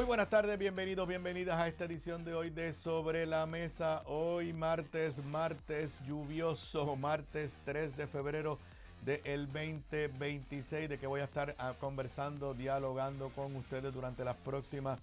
Muy buenas tardes, bienvenidos, bienvenidas a esta edición de hoy de Sobre la Mesa. Hoy martes lluvioso, martes 3 de febrero del 2026, de que voy a estar conversando, dialogando con ustedes durante las próximas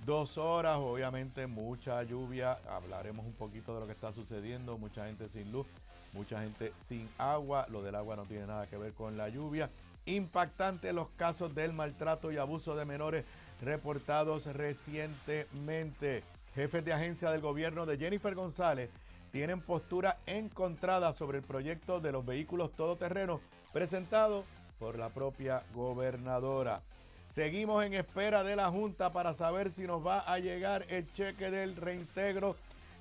2 horas. Obviamente mucha lluvia, hablaremos un poquito de lo que está sucediendo, mucha gente sin luz, mucha gente sin agua. Lo del agua no tiene nada que ver con la lluvia. Impactante los casos del maltrato y abuso de menores reportados recientemente. Jefes de agencia del gobierno de Jennifer González tienen postura encontrada sobre el proyecto de los vehículos todoterrenos presentado por la propia gobernadora. Seguimos en espera de la Junta para saber si nos va a llegar el cheque del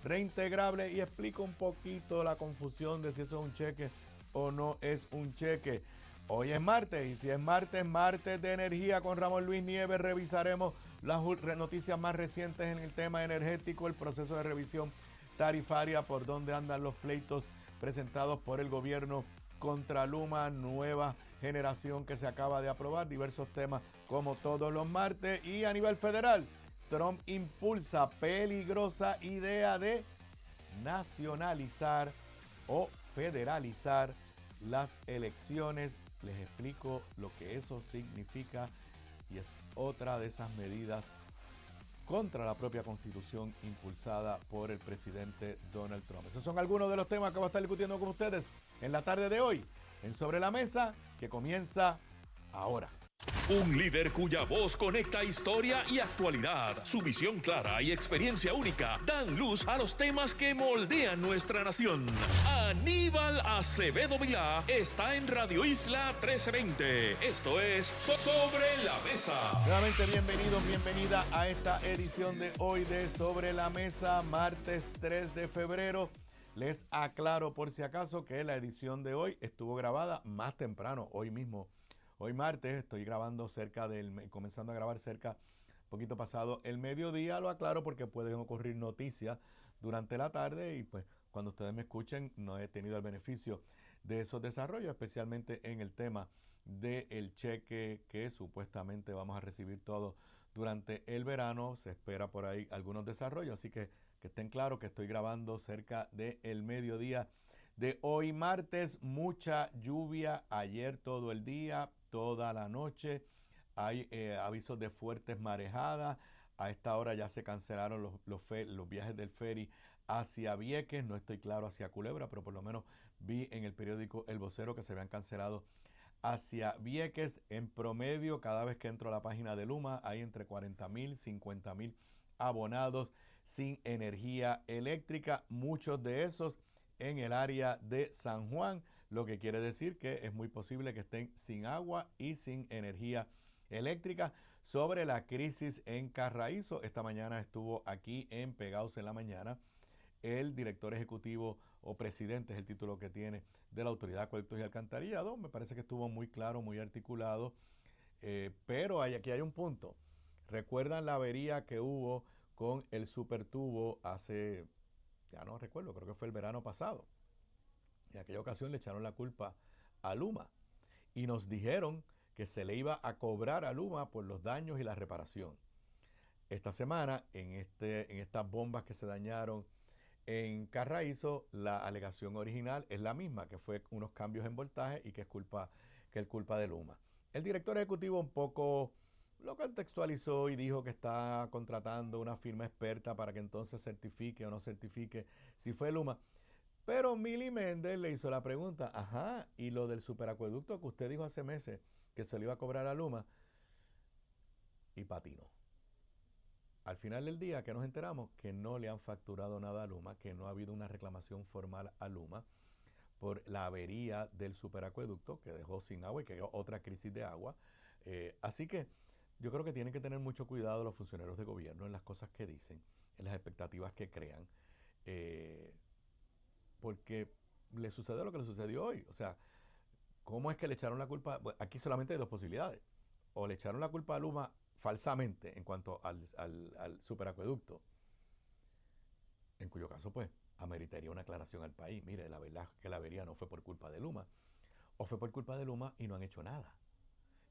reintegrable, y explico un poquito la confusión de si eso es un cheque o no es un cheque. Hoy es martes, y si es martes, martes de energía con Ramón Luis Nieves. Revisaremos las noticias más recientes en el tema energético, el proceso de revisión tarifaria, por donde andan los pleitos presentados por el gobierno contra Luma, nueva generación que se acaba de aprobar, diversos temas como todos los martes. Y a nivel federal, Trump impulsa peligrosa idea de nacionalizar o federalizar las elecciones. Les explico lo que eso significa, y es otra de esas medidas contra la propia Constitución impulsada por el presidente Donald Trump. Esos son algunos de los temas que voy a estar discutiendo con ustedes en la tarde de hoy en Sobre la Mesa, que comienza ahora. Un líder cuya voz conecta historia y actualidad. Su visión clara y experiencia única dan luz a los temas que moldean nuestra nación. Aníbal Acevedo Vilá está en Radio Isla 1320. Esto es Sobre la Mesa. Nuevamente bienvenidos, bienvenida a esta edición de hoy de Sobre la Mesa, martes 3 de febrero. Les aclaro por si acaso que la edición de hoy estuvo grabada más temprano, hoy mismo. Hoy martes estoy grabando comenzando a grabar cerca, poquito pasado el mediodía. Lo aclaro porque pueden ocurrir noticias durante la tarde, y pues cuando ustedes me escuchen no he tenido el beneficio de esos desarrollos, especialmente en el tema del cheque que supuestamente vamos a recibir todos durante el verano. Se espera por ahí algunos desarrollos, así que estén claros que estoy grabando cerca del mediodía de hoy martes. Mucha lluvia ayer todo el día, toda la noche. Hay avisos de fuertes marejadas. A esta hora ya se cancelaron los viajes del ferry hacia Vieques. No estoy claro hacia Culebra, pero por lo menos vi en el periódico El Vocero que se habían cancelado hacia Vieques. En promedio, cada vez que entro a la página de Luma, hay entre 40,000, 50,000 abonados sin energía eléctrica. Muchos de esos en el área de San Juan, lo que quiere decir que es muy posible que estén sin agua y sin energía eléctrica. Sobre la crisis en Carraízo, esta mañana estuvo aquí en Pegados en la Mañana el director ejecutivo, o presidente es el título que tiene, de la Autoridad de Acueductos y Alcantarillado. Me parece que estuvo muy claro, muy articulado, pero aquí hay un punto. ¿Recuerdan la avería que hubo con el supertubo hace, ya no recuerdo, creo que fue el verano pasado? En aquella ocasión le echaron la culpa a Luma y nos dijeron que se le iba a cobrar a Luma por los daños y la reparación. Esta semana, en estas bombas que se dañaron en Carraízo, la alegación original es la misma, que fue unos cambios en voltaje y que es culpa de Luma. El director ejecutivo un poco lo contextualizó y dijo que está contratando una firma experta para que entonces certifique o no certifique si fue Luma. Pero Milly Méndez le hizo la pregunta: ajá, y lo del superacueducto que usted dijo hace meses que se le iba a cobrar a Luma, y patinó. Al final del día, que nos enteramos que no le han facturado nada a Luma, que no ha habido una reclamación formal a Luma por la avería del superacueducto que dejó sin agua y que otra crisis de agua. Así que yo creo que tienen que tener mucho cuidado los funcionarios de gobierno en las cosas que dicen, en las expectativas que crean, porque le sucede lo que le sucedió hoy. O sea, ¿cómo es que le echaron la culpa? Bueno, aquí solamente hay dos posibilidades. O le echaron la culpa a Luma falsamente en cuanto al superacueducto, en cuyo caso pues ameritaría una aclaración al país. Mire, la verdad es que la avería no fue por culpa de Luma, o fue por culpa de Luma y no han hecho nada.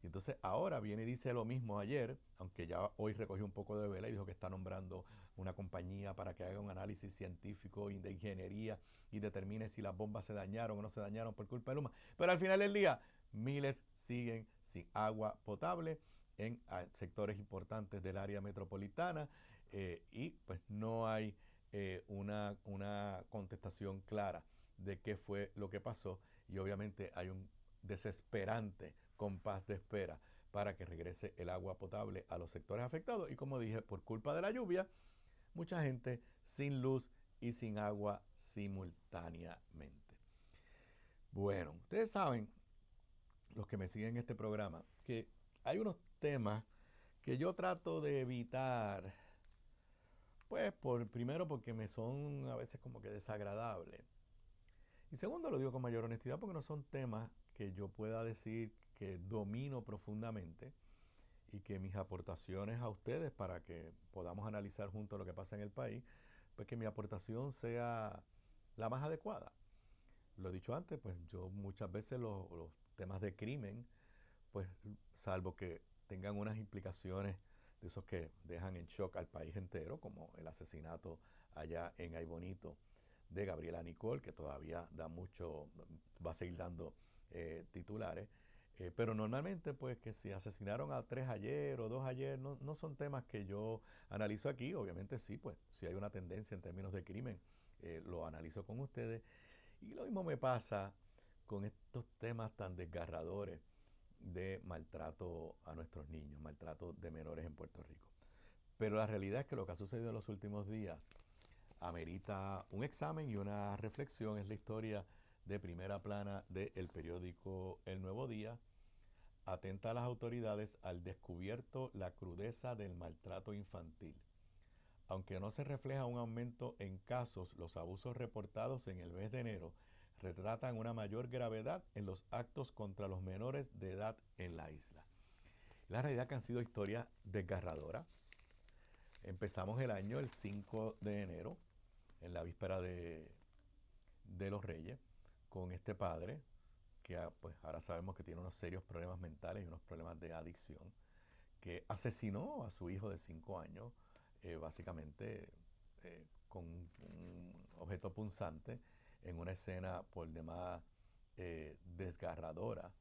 Y entonces ahora viene y dice lo mismo ayer, aunque ya hoy recogió un poco de vela y dijo que está nombrando una compañía para que haga un análisis científico y de ingeniería y determine si las bombas se dañaron o no se dañaron por culpa de Luma. Pero al final del día, miles siguen sin agua potable en sectores importantes del área metropolitana y pues no hay una contestación clara de qué fue lo que pasó y obviamente hay un desesperante compás de espera para que regrese el agua potable a los sectores afectados y como dije, por culpa de la lluvia, mucha gente sin luz y sin agua simultáneamente. Bueno, ustedes saben, los que me siguen en este programa, que hay unos temas que yo trato de evitar, pues primero porque me son a veces como que desagradables. Y segundo, lo digo con mayor honestidad porque no son temas que yo pueda decir que domino profundamente y que mis aportaciones a ustedes para que podamos analizar juntos lo que pasa en el país, pues que mi aportación sea la más adecuada. Lo he dicho antes, pues yo muchas veces los temas de crimen, pues salvo que tengan unas implicaciones de esos que dejan en shock al país entero, como el asesinato allá en Aybonito de Gabriela Nicole, que todavía da mucho, va a seguir dando titulares, pero normalmente pues que si asesinaron a 3 ayer o 2 ayer, no son temas que yo analizo aquí, obviamente sí, pues si hay una tendencia en términos de crimen, lo analizo con ustedes, y lo mismo me pasa con estos temas tan desgarradores de maltrato a nuestros niños, maltrato de menores en Puerto Rico. Pero la realidad es que lo que ha sucedido en los últimos días amerita un examen y una reflexión. Es la historia de primera plana del periódico El Nuevo Día. Atenta a las autoridades al descubierto la crudeza del maltrato infantil. Aunque no se refleja un aumento en casos, los abusos reportados en el mes de enero retratan una mayor gravedad en los actos contra los menores de edad en la isla. La realidad es que han sido historias desgarradoras. Empezamos el año el 5 de enero, en la víspera de los Reyes, con este padre que pues ahora sabemos que tiene unos serios problemas mentales y unos problemas de adicción, que asesinó a su hijo de 5 años, básicamente con un objeto punzante en una escena por demás desgarradora.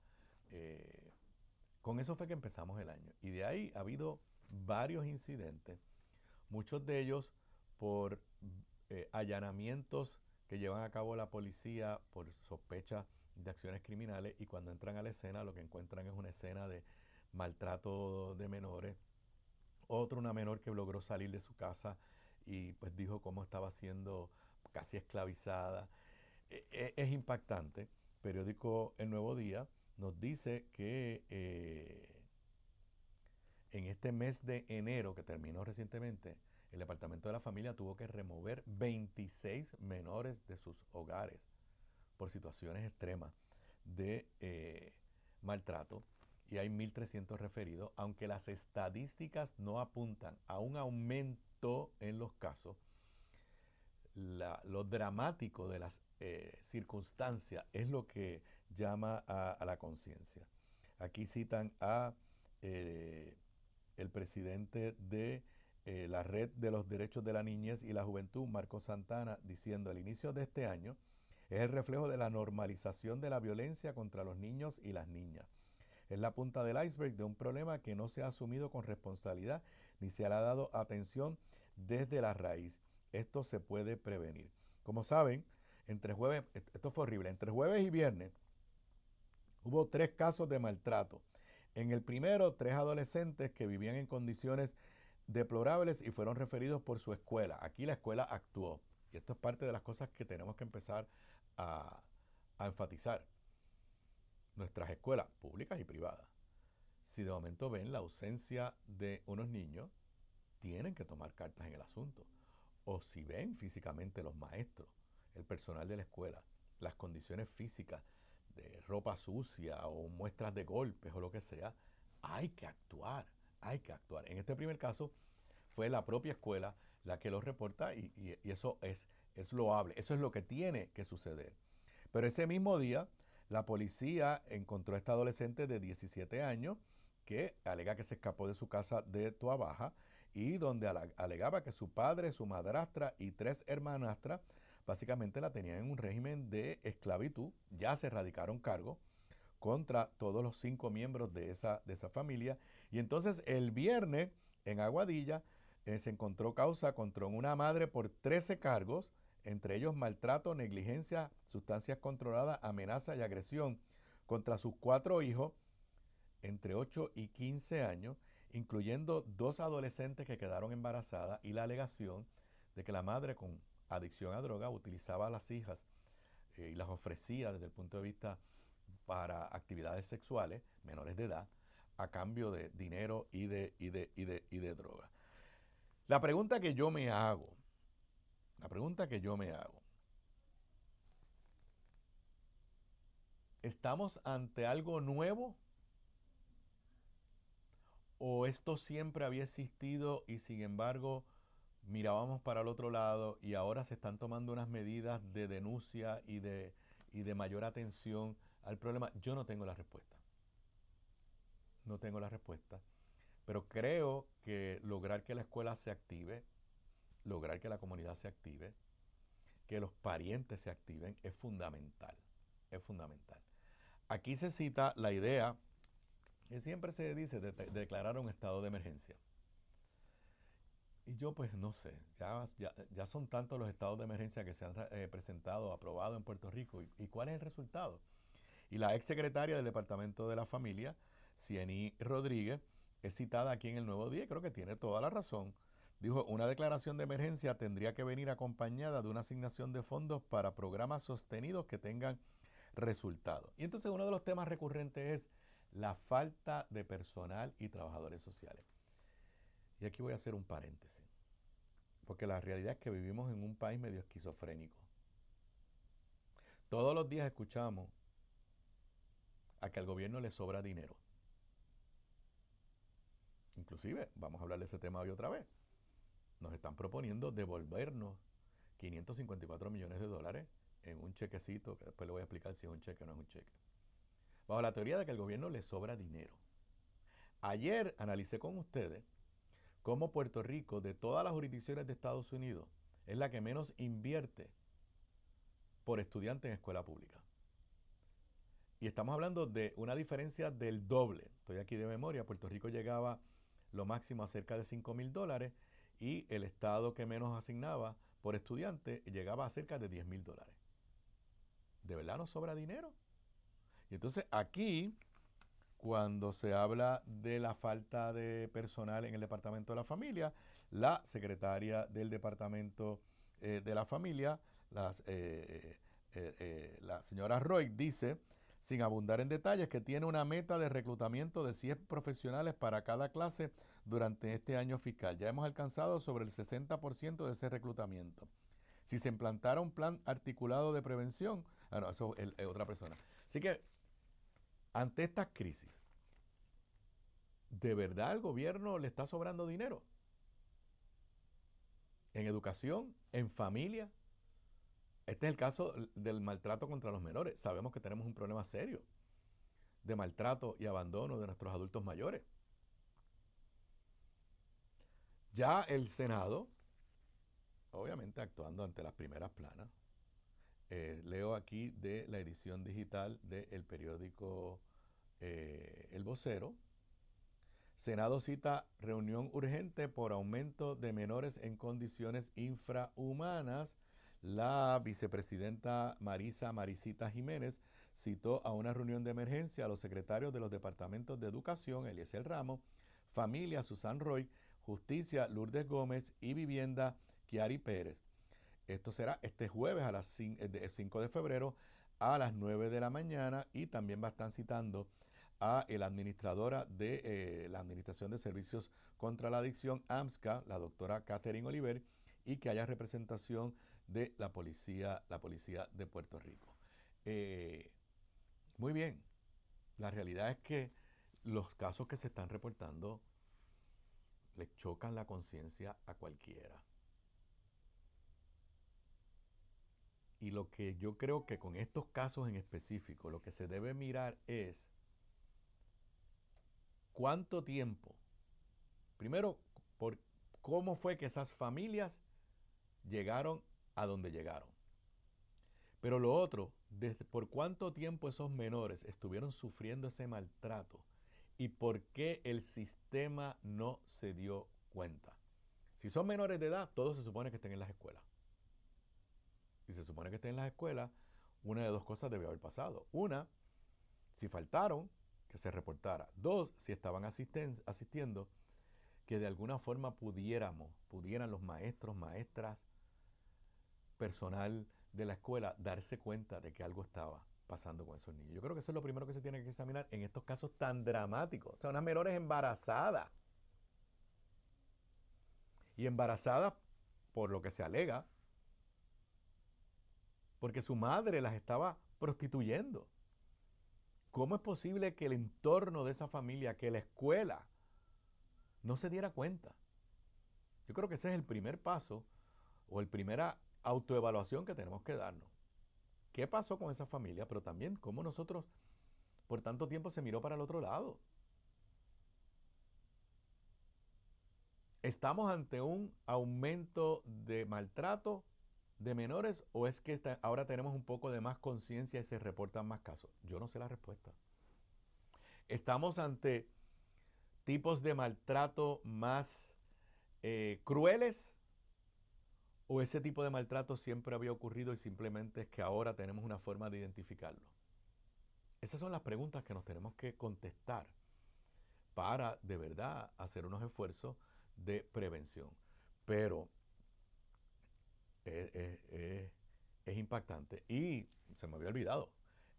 Con eso fue que empezamos el año. Y de ahí ha habido varios incidentes, muchos de ellos por allanamientos que llevan a cabo la policía por sospecha de acciones criminales y cuando entran a la escena lo que encuentran es una escena de maltrato de menores. Una menor que logró salir de su casa y pues dijo cómo estaba siendo casi esclavizada. Es impactante. Periódico El Nuevo Día nos dice que en este mes de enero que terminó recientemente, el Departamento de la Familia tuvo que remover 26 menores de sus hogares por situaciones extremas de maltrato y hay 1.300 referidos, aunque las estadísticas no apuntan a un aumento en los casos. Lo dramático de las circunstancias es lo que llama a la conciencia. Aquí citan a el presidente de la Red de los Derechos de la Niñez y la Juventud, Marcos Santana, diciendo: el inicio de este año es el reflejo de la normalización de la violencia contra los niños y las niñas. Es la punta del iceberg de un problema que no se ha asumido con responsabilidad ni se le ha dado atención desde la raíz. Esto se puede prevenir. Como saben, entre jueves, esto fue horrible, entre jueves y viernes hubo 3 casos de maltrato. En el primero, 3 adolescentes que vivían en condiciones deplorables y fueron referidos por su escuela. Aquí la escuela actuó. Y esto es parte de las cosas que tenemos que empezar a enfatizar. Nuestras escuelas públicas y privadas, si de momento ven la ausencia de unos niños, tienen que tomar cartas en el asunto. O si ven físicamente los maestros, el personal de la escuela, las condiciones físicas de ropa sucia o muestras de golpes o lo que sea, hay que actuar, hay que actuar. En este primer caso fue la propia escuela la que lo reporta y eso es loable, eso es lo que tiene que suceder. Pero ese mismo día, La policía encontró a esta adolescente de 17 años que alega que se escapó de su casa de Toa Baja y donde alegaba que su padre, su madrastra y 3 hermanastras básicamente la tenían en un régimen de esclavitud. Ya se radicaron cargos contra todos los 5 miembros de esa familia. Y entonces el viernes en Aguadilla se encontró causa contra una madre por 13 cargos, entre ellos maltrato, negligencia, sustancias controladas, amenaza y agresión contra sus 4 hijos entre 8 y 15 años, incluyendo 2 adolescentes que quedaron embarazadas, y la alegación de que la madre con adicción a droga utilizaba a las hijas y las ofrecía desde el punto de vista para actividades sexuales menores de edad a cambio de dinero y de droga. La pregunta que yo me hago, ¿estamos ante algo nuevo? ¿O esto siempre había existido y sin embargo mirábamos para el otro lado y ahora se están tomando unas medidas de denuncia y de mayor atención al problema? Yo no tengo la respuesta. No tengo la respuesta. Pero creo que lograr que la escuela se active, lograr que la comunidad se active, que los parientes se activen, es fundamental. Es fundamental. Aquí se cita la idea que siempre se dice de declarar un estado de emergencia. Y yo pues no sé, ya son tantos los estados de emergencia que se han presentado, aprobado en Puerto Rico. ¿Y cuál es el resultado? Y la exsecretaria del Departamento de la Familia, Cieny Rodríguez, es citada aquí en El Nuevo Día y creo que tiene toda la razón. Dijo, una declaración de emergencia tendría que venir acompañada de una asignación de fondos para programas sostenidos que tengan resultados. Y entonces uno de los temas recurrentes es la falta de personal y trabajadores sociales. Y aquí voy a hacer un paréntesis, porque la realidad es que vivimos en un país medio esquizofrénico. Todos los días escuchamos a que al gobierno le sobra dinero. Inclusive, vamos a hablar de ese tema hoy otra vez. Nos están proponiendo devolvernos 554 millones de dólares en un chequecito, que después le voy a explicar si es un cheque o no es un cheque. Bajo la teoría de que al gobierno le sobra dinero. Ayer analicé con ustedes cómo Puerto Rico, de todas las jurisdicciones de Estados Unidos, es la que menos invierte por estudiante en escuela pública. Y estamos hablando de una diferencia del doble. Estoy aquí de memoria. Puerto Rico llegaba lo máximo a cerca de $5,000 y el estado que menos asignaba por estudiante llegaba a cerca de $10,000. ¿De verdad nos sobra dinero? Y entonces aquí, cuando se habla de la falta de personal en el Departamento de la Familia, la secretaria del Departamento de la Familia, la señora Roy, dice, sin abundar en detalles, que tiene una meta de reclutamiento de 100 profesionales para cada clase durante este año fiscal. Ya hemos alcanzado sobre el 60% de ese reclutamiento. Si se implantara un plan articulado de prevención, no, eso es otra persona. Así que, ante estas crisis, ¿de verdad al gobierno le está sobrando dinero? ¿En educación? ¿En familia? Este es el caso del maltrato contra los menores. Sabemos que tenemos un problema serio de maltrato y abandono de nuestros adultos mayores. Ya el Senado, obviamente actuando ante las primeras planas, leo aquí de la edición digital del periódico El Vocero. Senado cita reunión urgente por aumento de menores en condiciones infrahumanas. La vicepresidenta Marisita Jiménez citó a una reunión de emergencia a los secretarios de los departamentos de Educación, Eliezer Ramos, Familia, Susan Roy, Justicia, Lourdes Gómez y Vivienda, Kiari Pérez. Esto será este jueves a las 5 de febrero a las 9 de la mañana y también va a estar citando a la administradora de la Administración de Servicios contra la Adicción, AMSCA, la doctora Catherine Oliver, y que haya representación de la policía de Puerto Rico. Muy bien, la realidad es que los casos que se están reportando le chocan la conciencia a cualquiera. Y lo que yo creo que con estos casos en específico, lo que se debe mirar es cuánto tiempo, primero, por cómo fue que esas familias llegaron a donde llegaron. Pero lo otro, desde por cuánto tiempo esos menores estuvieron sufriendo ese maltrato y por qué el sistema no se dio cuenta. Si son menores de edad, todos se supone que estén en las escuelas. Y se supone que estén en las escuelas, una de dos cosas debe haber pasado. Una, si faltaron, que se reportara. Dos, si estaban asistiendo, que de alguna forma pudieran los maestros, maestras, personal de la escuela darse cuenta de que algo estaba pasando con esos niños. Yo creo que eso es lo primero que se tiene que examinar en estos casos tan dramáticos. O sea, unas menores embarazadas. Y embarazadas por lo que se alega, porque su madre las estaba prostituyendo. ¿Cómo es posible que el entorno de esa familia, que la escuela, no se diera cuenta? Yo creo que ese es el primer paso o el primera autoevaluación que tenemos que darnos. ¿Qué pasó con esa familia? Pero también cómo nosotros por tanto tiempo se miró para el otro lado. ¿Estamos ante un aumento de maltrato de menores o es que ahora tenemos un poco de más conciencia y se reportan más casos? Yo no sé la respuesta. ¿Estamos ante tipos de maltrato más crueles o ese tipo de maltrato siempre había ocurrido y simplemente es que ahora tenemos una forma de identificarlo? Esas son las preguntas que nos tenemos que contestar para de verdad hacer unos esfuerzos de prevención. Pero es impactante. Y se me había olvidado,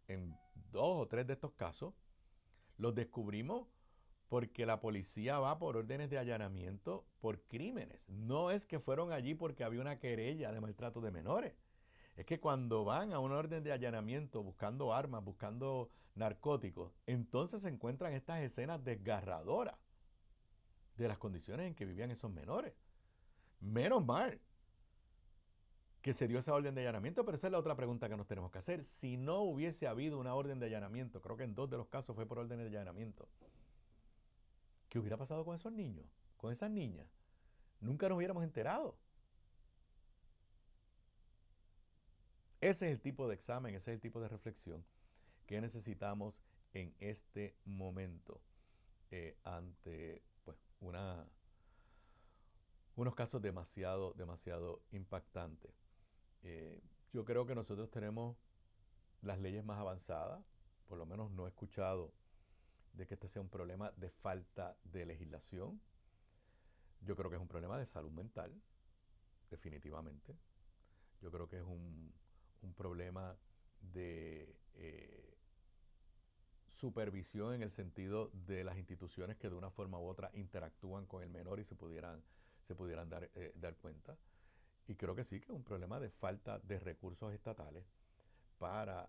en 2 o 3 de estos casos los descubrimos porque la policía va por órdenes de allanamiento por crímenes. No es que fueron allí porque había una querella de maltrato de menores. Es que cuando van a una orden de allanamiento buscando armas, buscando narcóticos, entonces se encuentran estas escenas desgarradoras de las condiciones en que vivían esos menores. Menos mal que se dio esa orden de allanamiento, pero esa es la otra pregunta que nos tenemos que hacer. Si no hubiese habido una orden de allanamiento, creo que en 2 de los casos fue por órdenes de allanamiento, ¿qué hubiera pasado con esos niños? Con esas niñas. Nunca nos hubiéramos enterado. Ese es el tipo de examen, ese es el tipo de reflexión que necesitamos en este momento ante pues, unos casos demasiado impactantes. Yo creo que nosotros tenemos las leyes más avanzadas, por lo menos no he escuchado de que este sea un problema de falta de legislación. Yo creo que es un problema de salud mental, definitivamente. Yo creo que es un problema de supervisión en el sentido de las instituciones que de una forma u otra interactúan con el menor y se pudieran dar cuenta. Y creo que sí, que es un problema de falta de recursos estatales para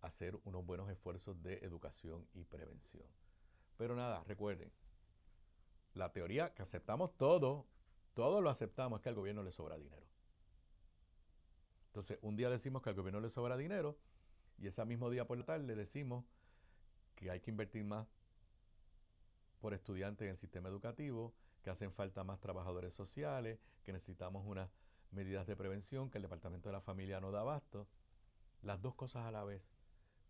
hacer unos buenos esfuerzos de educación y prevención. Pero nada, recuerden, la teoría que aceptamos todo lo aceptamos, es que al gobierno le sobra dinero. Entonces, un día decimos que al gobierno le sobra dinero y ese mismo día por la tarde le decimos que hay que invertir más por estudiantes en el sistema educativo, que hacen falta más trabajadores sociales, que necesitamos unas medidas de prevención, que el Departamento de la Familia no da abasto. Las dos cosas a la vez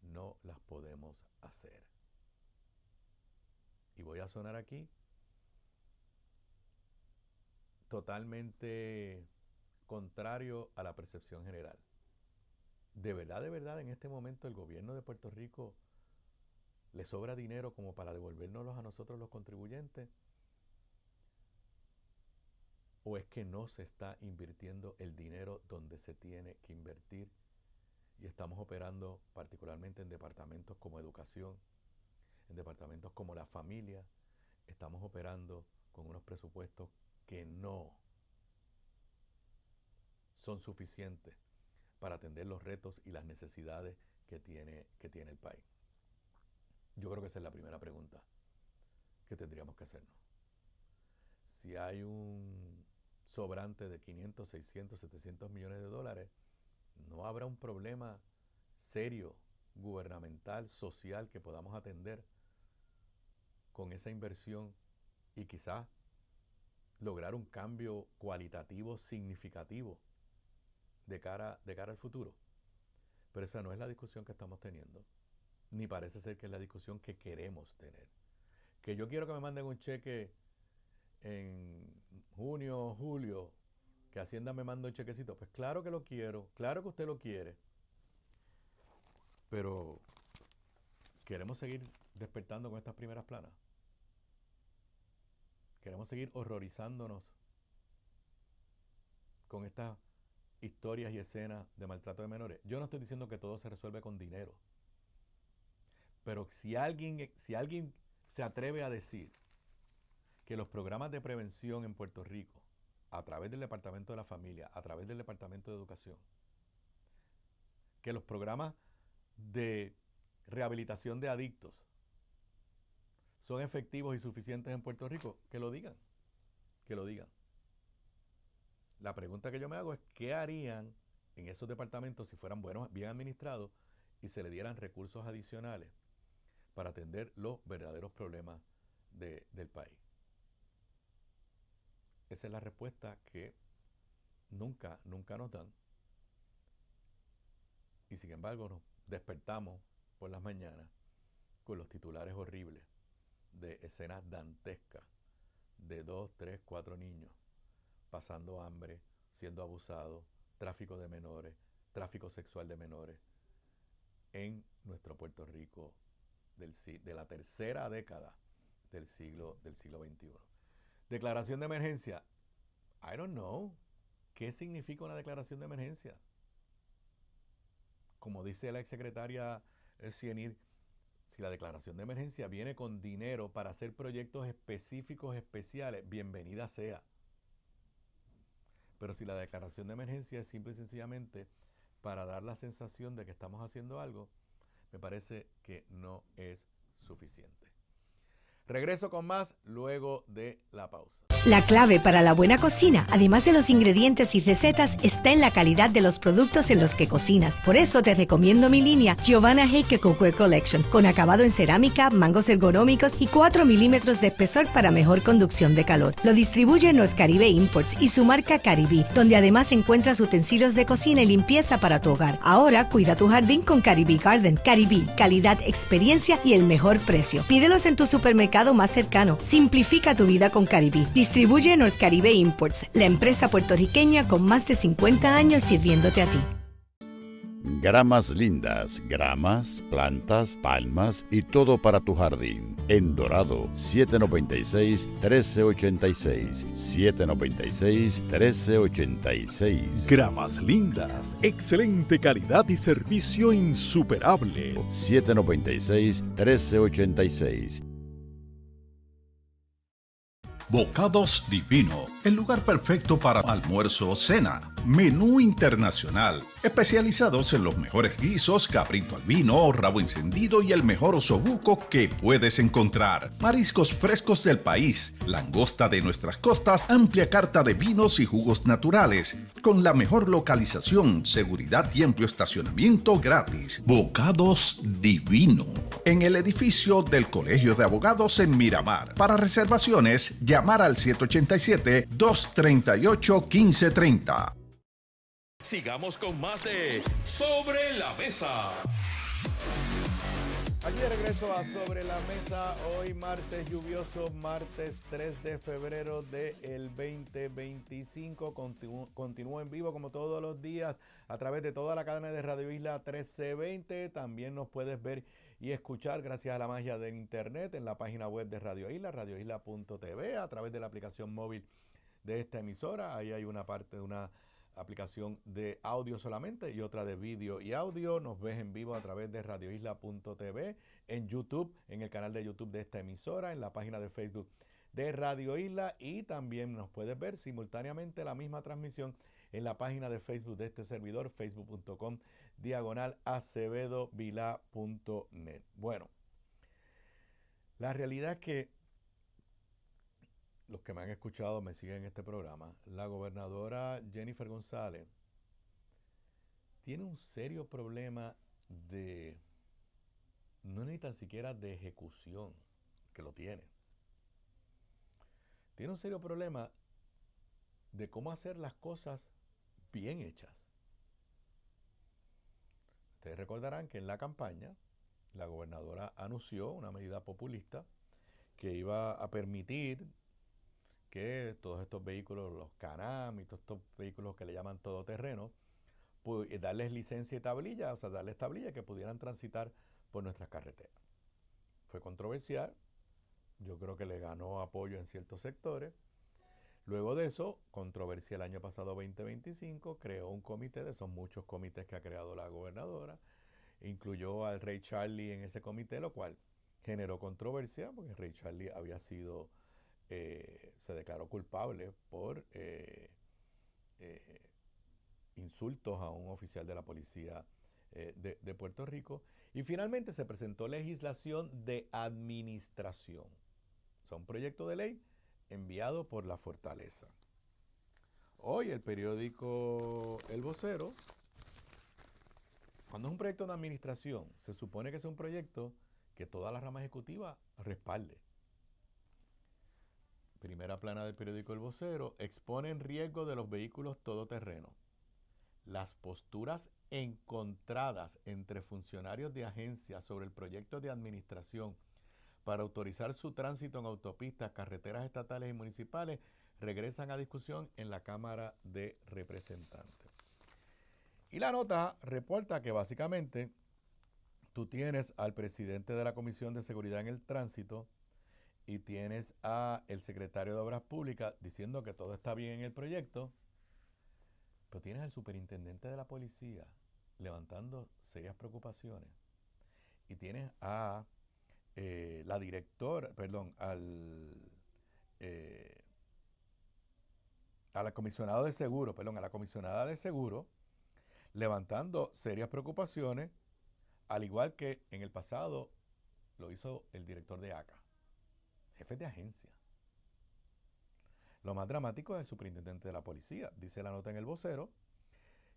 no las podemos hacer. Y voy a sonar aquí totalmente contrario a la percepción general. De verdad, en este momento el gobierno de Puerto Rico le sobra dinero como para devolvérnoslos a nosotros los contribuyentes. ¿O es que no se está invirtiendo el dinero donde se tiene que invertir? Y estamos operando particularmente en departamentos como educación, en departamentos como la familia, estamos operando con unos presupuestos que no son suficientes para atender los retos y las necesidades que tiene el país. Yo creo que esa es la primera pregunta que tendríamos que hacernos. Si hay un sobrante de 500, 600, 700 millones de dólares, no habrá un problema serio, gubernamental, social, que podamos atender con esa inversión y quizás lograr un cambio cualitativo significativo de cara al futuro. Pero esa no es la discusión que estamos teniendo, ni parece ser que es la discusión que queremos tener. Que yo quiero que me manden un cheque en junio o julio, que Hacienda me mande un chequecito, pues claro que lo quiero, claro que usted lo quiere, pero queremos seguir despertando con estas primeras planas. Queremos seguir horrorizándonos con estas historias y escenas de maltrato de menores. Yo no estoy diciendo que todo se resuelve con dinero, pero si alguien se atreve a decir que los programas de prevención en Puerto Rico, a través del Departamento de la Familia, a través del Departamento de Educación, que los programas de rehabilitación de adictos son efectivos y suficientes en Puerto Rico, que lo digan, que lo digan. La pregunta que yo me hago es, ¿qué harían en esos departamentos si fueran buenos, bien administrados y se le dieran recursos adicionales para atender los verdaderos problemas del país? Esa es la respuesta que nunca nos dan. Y sin embargo nos despertamos por las mañanas con los titulares horribles de escenas dantescas de 2, 3, 4 niños pasando hambre, siendo abusados, tráfico de menores, tráfico sexual de menores en nuestro Puerto Rico de la tercera década del siglo XXI. Declaración de emergencia. I don't know. ¿Qué significa una declaración de emergencia? Como dice la exsecretaria Cienir, si la declaración de emergencia viene con dinero para hacer proyectos específicos, especiales, bienvenida sea. Pero si la declaración de emergencia es simple y sencillamente para dar la sensación de que estamos haciendo algo, me parece que no es suficiente. Regreso con más luego de la pausa. La clave para la buena cocina, además de los ingredientes y recetas, está en la calidad de los productos en los que cocinas. Por eso te recomiendo mi línea Giovanna Heike Cookware Collection, con acabado en cerámica, mangos ergonómicos y 4 milímetros de espesor para mejor conducción de calor. Lo distribuye North Caribe Imports y su marca Caribe, donde además encuentras utensilios de cocina y limpieza para tu hogar. Ahora cuida tu jardín con Caribe Garden. Caribe, calidad, experiencia y el mejor precio. Pídelos en tu supermercado más cercano. Simplifica tu vida con Caribe. Distribuye North Caribe Imports, la empresa puertorriqueña con más de 50 años sirviéndote a ti. Gramas lindas, gramas, plantas, palmas y todo para tu jardín. En Dorado, 796-1386. 796-1386. Gramas lindas, excelente calidad y servicio insuperable. 796-1386. Bocados Divino, el lugar perfecto para almuerzo o cena. Menú internacional, especializados en los mejores guisos, cabrito al vino, rabo encendido y el mejor osobuco que puedes encontrar. Mariscos frescos del país, langosta de nuestras costas, amplia carta de vinos y jugos naturales, con la mejor localización, seguridad y amplio estacionamiento gratis. Bocados Divino, en el edificio del Colegio de Abogados en Miramar. Para reservaciones, llamar al 787-238-1530. Sigamos con más de Sobre la Mesa. Aquí de regreso a Sobre la Mesa, hoy martes lluvioso, martes 3 de febrero del 2025. Continúo en vivo como todos los días a través de toda la cadena de Radio Isla 1320. También nos puedes ver y escuchar gracias a la magia del internet en la página web de Radio Isla, radioisla.tv, a través de la aplicación móvil de esta emisora. Ahí hay una parte de una aplicación de audio solamente y otra de vídeo y audio. Nos ves en vivo a través de radioisla.tv, en YouTube, en el canal de YouTube de esta emisora, en la página de Facebook de Radio Isla, y también nos puedes ver simultáneamente la misma transmisión en la página de Facebook de este servidor, facebook.com/acevedovila.net. Bueno, la realidad es que los que me han escuchado me siguen en este programa. La gobernadora Jennifer González tiene un serio problema de, no ni tan siquiera de ejecución, que lo tiene. Tiene un serio problema de cómo hacer las cosas bien hechas. Ustedes recordarán que en la campaña la gobernadora anunció una medida populista que iba a permitir que todos estos vehículos, los Can-Am y todos estos vehículos que le llaman todoterreno, pues darles licencia y tablilla, o sea, darles tablilla que pudieran transitar por nuestras carreteras. Fue controversial, yo creo que le ganó apoyo en ciertos sectores. Luego de eso, controversia el año pasado 2025, creó un comité, de esos muchos comités que ha creado la gobernadora, incluyó al Rey Charlie en ese comité, lo cual generó controversia, porque el Rey Charlie había sido, se declaró culpable por insultos a un oficial de la policía de Puerto Rico. Y finalmente se presentó legislación de administración, o sea, un proyecto de ley enviado por la Fortaleza. Hoy el periódico El Vocero, cuando es un proyecto de administración, se supone que es un proyecto que toda la rama ejecutiva respalde. Primera plana del periódico El Vocero, expone en riesgo de los vehículos todoterreno. Las posturas encontradas entre funcionarios de agencias sobre el proyecto de administración para autorizar su tránsito en autopistas, carreteras estatales y municipales regresan a discusión en la Cámara de Representantes. Y la nota reporta que básicamente tú tienes al presidente de la Comisión de Seguridad en el Tránsito y tienes al secretario de Obras Públicas diciendo que todo está bien en el proyecto, pero tienes al superintendente de la policía levantando serias preocupaciones y tienes a la directora, perdón, a la comisionada de seguro, a la comisionada de seguro levantando serias preocupaciones, al igual que en el pasado lo hizo el director de ACA, jefe de agencia. Lo más dramático es el superintendente de la policía. Dice la nota en El Vocero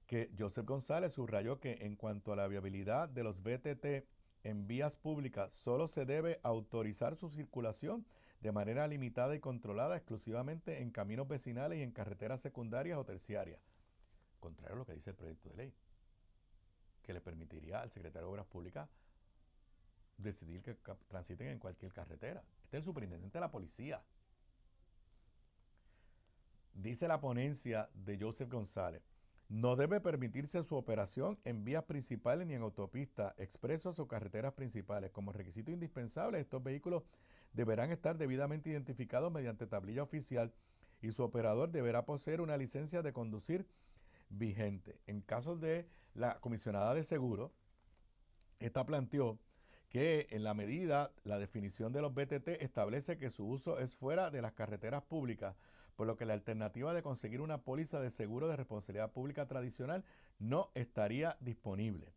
que Joseph González subrayó que en cuanto a la viabilidad de los VTT en vías públicas, solo se debe autorizar su circulación de manera limitada y controlada exclusivamente en caminos vecinales y en carreteras secundarias o terciarias. Contrario a lo que dice el proyecto de ley, que le permitiría al secretario de Obras Públicas decidir que transiten en cualquier carretera. Este es el superintendente de la policía. Dice la ponencia de Joseph González, no debe permitirse su operación en vías principales ni en autopistas, expresos o carreteras principales. Como requisito indispensable, estos vehículos deberán estar debidamente identificados mediante tablilla oficial y su operador deberá poseer una licencia de conducir vigente. En caso de la comisionada de seguro, esta planteó que en la medida, la definición de los VTT establece que su uso es fuera de las carreteras públicas, por lo que la alternativa de conseguir una póliza de seguro de responsabilidad pública tradicional no estaría disponible.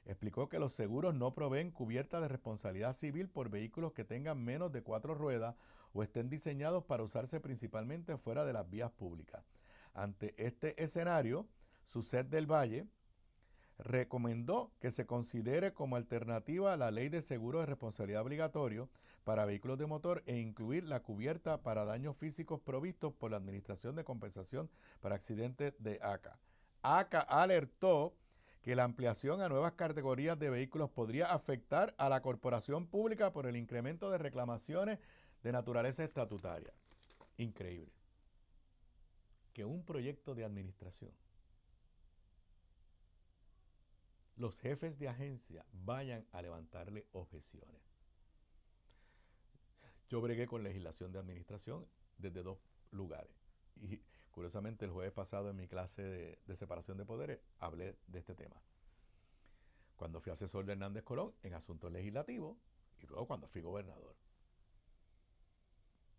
Explicó que los seguros no proveen cubierta de responsabilidad civil por vehículos que tengan menos de 4 ruedas o estén diseñados para usarse principalmente fuera de las vías públicas. Ante este escenario, SUSED del Valle recomendó que se considere como alternativa la ley de seguro de responsabilidad obligatorio para vehículos de motor e incluir la cubierta para daños físicos provistos por la Administración de Compensación para Accidentes de ACA. ACA alertó que la ampliación a nuevas categorías de vehículos podría afectar a la corporación pública por el incremento de reclamaciones de naturaleza estatutaria. Increíble que un proyecto de administración, los jefes de agencia vayan a levantarle objeciones. Yo bregué con legislación de administración desde 2 lugares. Y curiosamente el jueves pasado en mi clase de separación de poderes hablé de este tema. Cuando fui asesor de Hernández Colón en asuntos legislativos y luego cuando fui gobernador.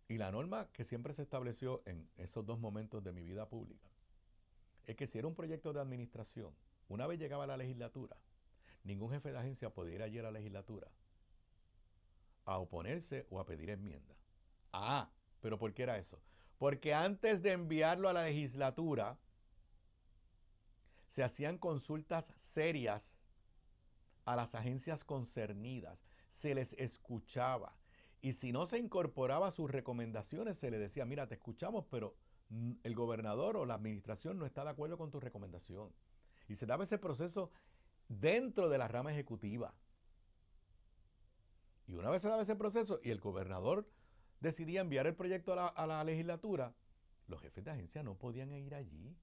Y la norma que siempre se estableció en esos 2 momentos de mi vida pública es que si era un proyecto de administración, una vez llegaba a la legislatura, ningún jefe de agencia podía ir allí a la legislatura a oponerse o a pedir enmienda. ¿Pero por qué era eso? Porque antes de enviarlo a la legislatura, se hacían consultas serias a las agencias concernidas, se les escuchaba. Y si no se incorporaba a sus recomendaciones, se le decía, mira, te escuchamos, pero el gobernador o la administración no está de acuerdo con tu recomendación. Y se daba ese proceso dentro de la rama ejecutiva. Y una vez se daba ese proceso y el gobernador decidía enviar el proyecto a la legislatura, los jefes de agencia no podían ir allí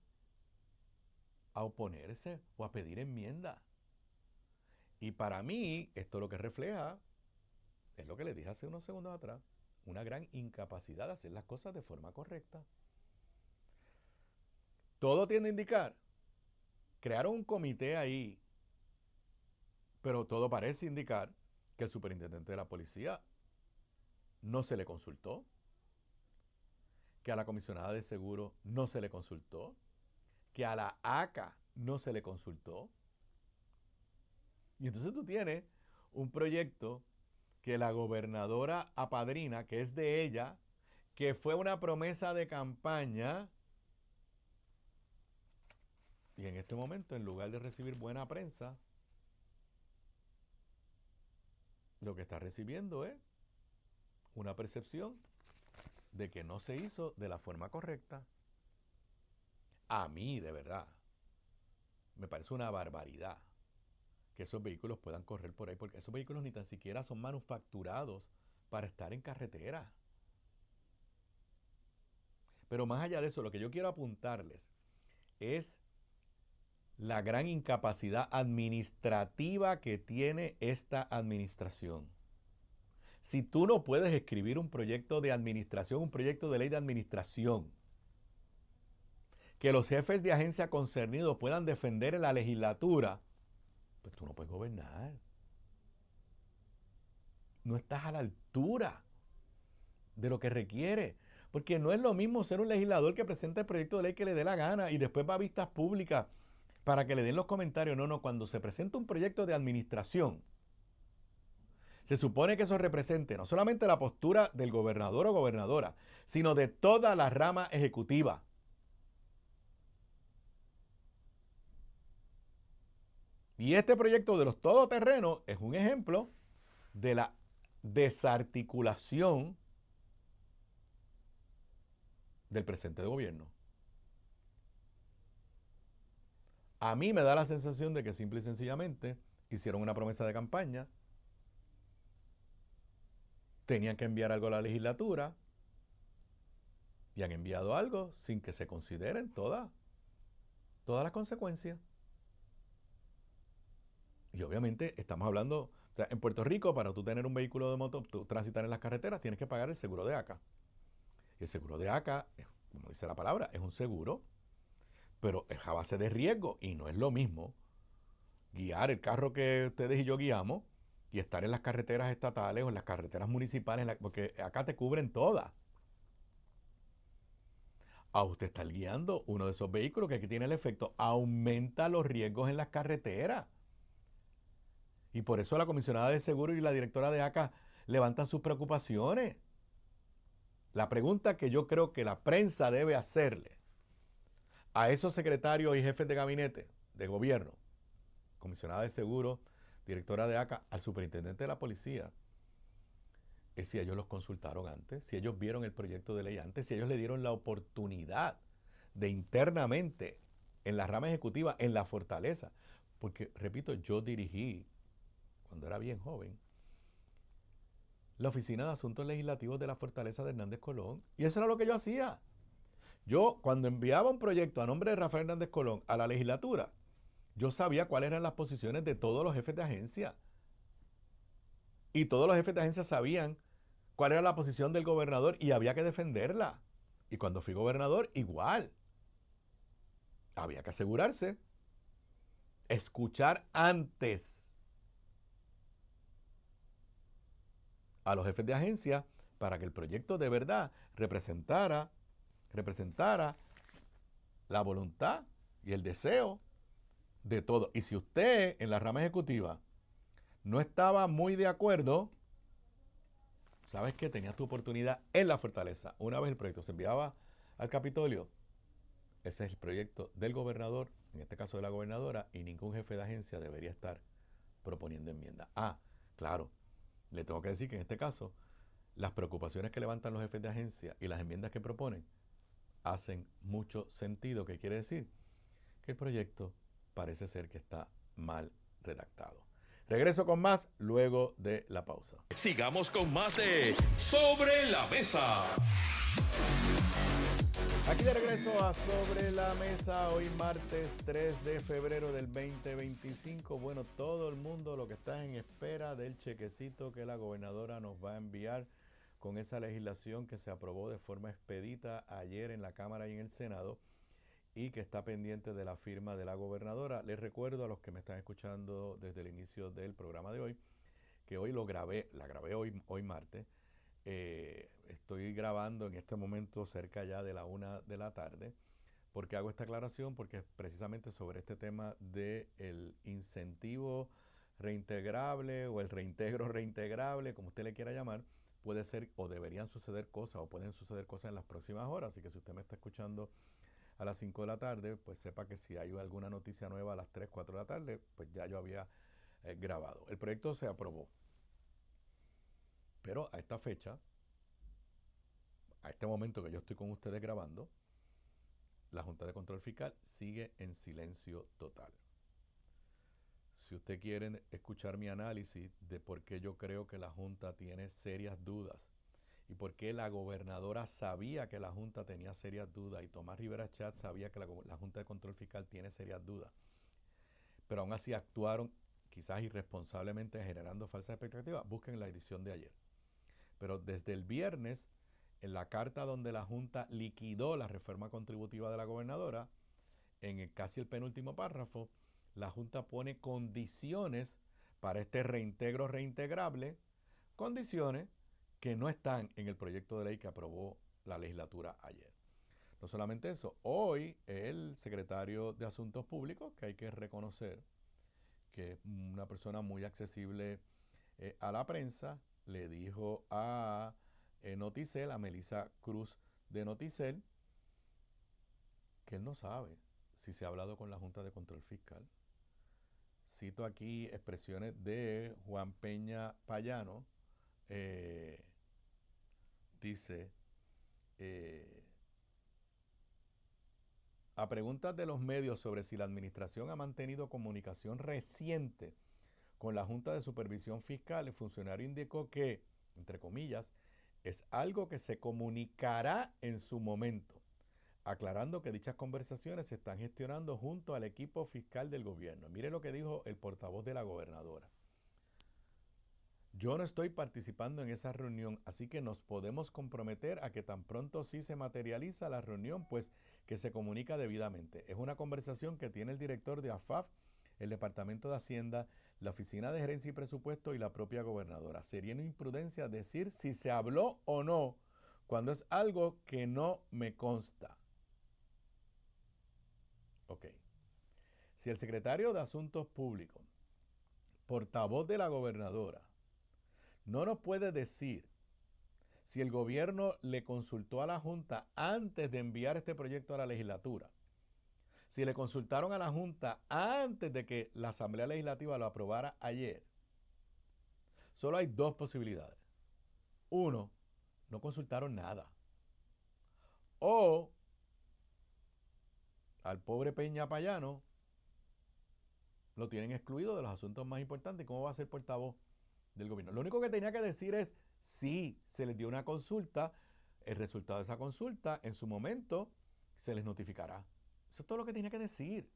a oponerse o a pedir enmienda. Y para mí, esto lo que refleja es lo que les dije hace unos segundos atrás, una gran incapacidad de hacer las cosas de forma correcta. Todo tiende a indicar, crearon un comité ahí, pero todo parece indicar que el superintendente de la policía no se le consultó, que a la comisionada de seguro no se le consultó, que a la ACA no se le consultó. Y entonces tú tienes un proyecto que la gobernadora apadrina, que es de ella, que fue una promesa de campaña, y en este momento, en lugar de recibir buena prensa, lo que está recibiendo es una percepción de que no se hizo de la forma correcta. A mí, de verdad, me parece una barbaridad que esos vehículos puedan correr por ahí, porque esos vehículos ni tan siquiera son manufacturados para estar en carretera. Pero más allá de eso, lo que yo quiero apuntarles es la gran incapacidad administrativa que tiene esta administración. Si tú no puedes escribir un proyecto de administración, un proyecto de ley de administración, que los jefes de agencia concernidos puedan defender en la legislatura, pues tú no puedes gobernar. No estás a la altura de lo que requiere. Porque no es lo mismo ser un legislador que presenta el proyecto de ley que le dé la gana y después va a vistas públicas para que le den los comentarios. No, cuando se presenta un proyecto de administración, se supone que eso represente no solamente la postura del gobernador o gobernadora, sino de toda la rama ejecutiva. Y este proyecto de los todoterrenos es un ejemplo de la desarticulación del presente gobierno. A mí me da la sensación de que simple y sencillamente hicieron una promesa de campaña, tenían que enviar algo a la legislatura y han enviado algo sin que se consideren todas las consecuencias. Y obviamente estamos hablando, o sea, en Puerto Rico, para tú tener un vehículo de motor, tú transitar en las carreteras, tienes que pagar el seguro de ACA. Y el seguro de ACA, como dice la palabra, es un seguro, pero es a base de riesgo y no es lo mismo guiar el carro que ustedes y yo guiamos y estar en las carreteras estatales o en las carreteras municipales, porque acá te cubren todas. A usted estar guiando uno de esos vehículos que aquí tiene el efecto, aumenta los riesgos en las carreteras. Y por eso la comisionada de seguro y la directora de ACA levantan sus preocupaciones. La pregunta que yo creo que la prensa debe hacerle a esos secretarios y jefes de gabinete de gobierno, comisionada de seguro, directora de ACA, al superintendente de la policía, es si ellos los consultaron antes, si ellos vieron el proyecto de ley antes, si ellos le dieron la oportunidad de internamente, en la rama ejecutiva, en la fortaleza. Porque, repito, yo dirigí, cuando era bien joven, la Oficina de Asuntos Legislativos de la Fortaleza de Hernández Colón. Y eso era lo que yo hacía. Yo, cuando enviaba un proyecto a nombre de Rafael Hernández Colón a la legislatura, yo sabía cuáles eran las posiciones de todos los jefes de agencia. Y todos los jefes de agencia sabían cuál era la posición del gobernador y había que defenderla. Y cuando fui gobernador, igual. Había que asegurarse, escuchar antes a los jefes de agencia para que el proyecto de verdad representara la voluntad y el deseo de todos. Y si usted en la rama ejecutiva no estaba muy de acuerdo, ¿sabes qué? Tenías tu oportunidad en la fortaleza. Una vez el proyecto se enviaba al Capitolio, ese es el proyecto del gobernador, en este caso de la gobernadora, y ningún jefe de agencia debería estar proponiendo enmiendas. Claro, le tengo que decir que en este caso, las preocupaciones que levantan los jefes de agencia y las enmiendas que proponen hacen mucho sentido, que quiere decir que el proyecto parece ser que está mal redactado. Regreso con más luego de la pausa. Sigamos con más de Sobre la Mesa. Aquí de regreso a Sobre la Mesa, hoy martes 3 de febrero del 2025. Bueno, todo el mundo lo que está en espera del chequecito que la gobernadora nos va a enviar con esa legislación que se aprobó de forma expedita ayer en la Cámara y en el Senado y que está pendiente de la firma de la gobernadora. Les recuerdo a los que me están escuchando desde el inicio del programa de hoy, que hoy la grabé hoy martes. Estoy grabando en este momento cerca ya de la 1 de la tarde. ¿Por qué hago esta aclaración? Porque precisamente sobre este tema del incentivo reintegrable o el reintegro reintegrable, como usted le quiera llamar, puede ser o deberían suceder cosas o pueden suceder cosas en las próximas horas. Así que si usted me está escuchando a las 5 de la tarde, pues sepa que si hay alguna noticia nueva a las 3, 4 de la tarde, pues ya yo había grabado. El proyecto se aprobó. Pero a esta fecha, a este momento que yo estoy con ustedes grabando, la Junta de Control Fiscal sigue en silencio total. Si usted quiere escuchar mi análisis de por qué yo creo que la Junta tiene serias dudas y por qué la gobernadora sabía que la Junta tenía serias dudas y Tomás Rivera Chatz sabía que la Junta de Control Fiscal tiene serias dudas, pero aún así actuaron quizás irresponsablemente generando falsas expectativas, busquen la edición de ayer. Pero desde el viernes, en la carta donde la Junta liquidó la reforma contributiva de la gobernadora, en casi el penúltimo párrafo, la Junta pone condiciones para este reintegro reintegrable, condiciones que no están en el proyecto de ley que aprobó la legislatura ayer. No solamente eso, hoy el secretario de Asuntos Públicos, que hay que reconocer que es una persona muy accesible a la prensa, le dijo a Noticel, a Melissa Cruz de Noticel, que él no sabe si se ha hablado con la Junta de Control Fiscal. Cito aquí expresiones de Juan Peña Payano. Dice, a preguntas de los medios sobre si la administración ha mantenido comunicación reciente con la Junta de Supervisión Fiscal, el funcionario indicó que, entre comillas, es algo que se comunicará en su momento, aclarando que dichas conversaciones se están gestionando junto al equipo fiscal del gobierno. Mire lo que dijo el portavoz de la gobernadora. Yo no estoy participando en esa reunión, así que nos podemos comprometer a que tan pronto sí se materializa la reunión, pues que se comunica debidamente. Es una conversación que tiene el director de AFAF, el Departamento de Hacienda, la Oficina de Gerencia y Presupuesto y la propia gobernadora. Sería una imprudencia decir si se habló o no, cuando es algo que no me consta. Ok. Si el secretario de Asuntos Públicos, portavoz de la gobernadora, no nos puede decir si el gobierno le consultó a la Junta antes de enviar este proyecto a la legislatura, si le consultaron a la Junta antes de que la Asamblea Legislativa lo aprobara ayer, solo hay dos posibilidades. Uno, no consultaron nada. O al pobre Peña Payano lo tienen excluido de los asuntos más importantes. ¿Cómo va a ser portavoz del gobierno? Lo único que tenía que decir es, sí, se les dio una consulta, el resultado de esa consulta en su momento se les notificará. Eso es todo lo que tenía que decir.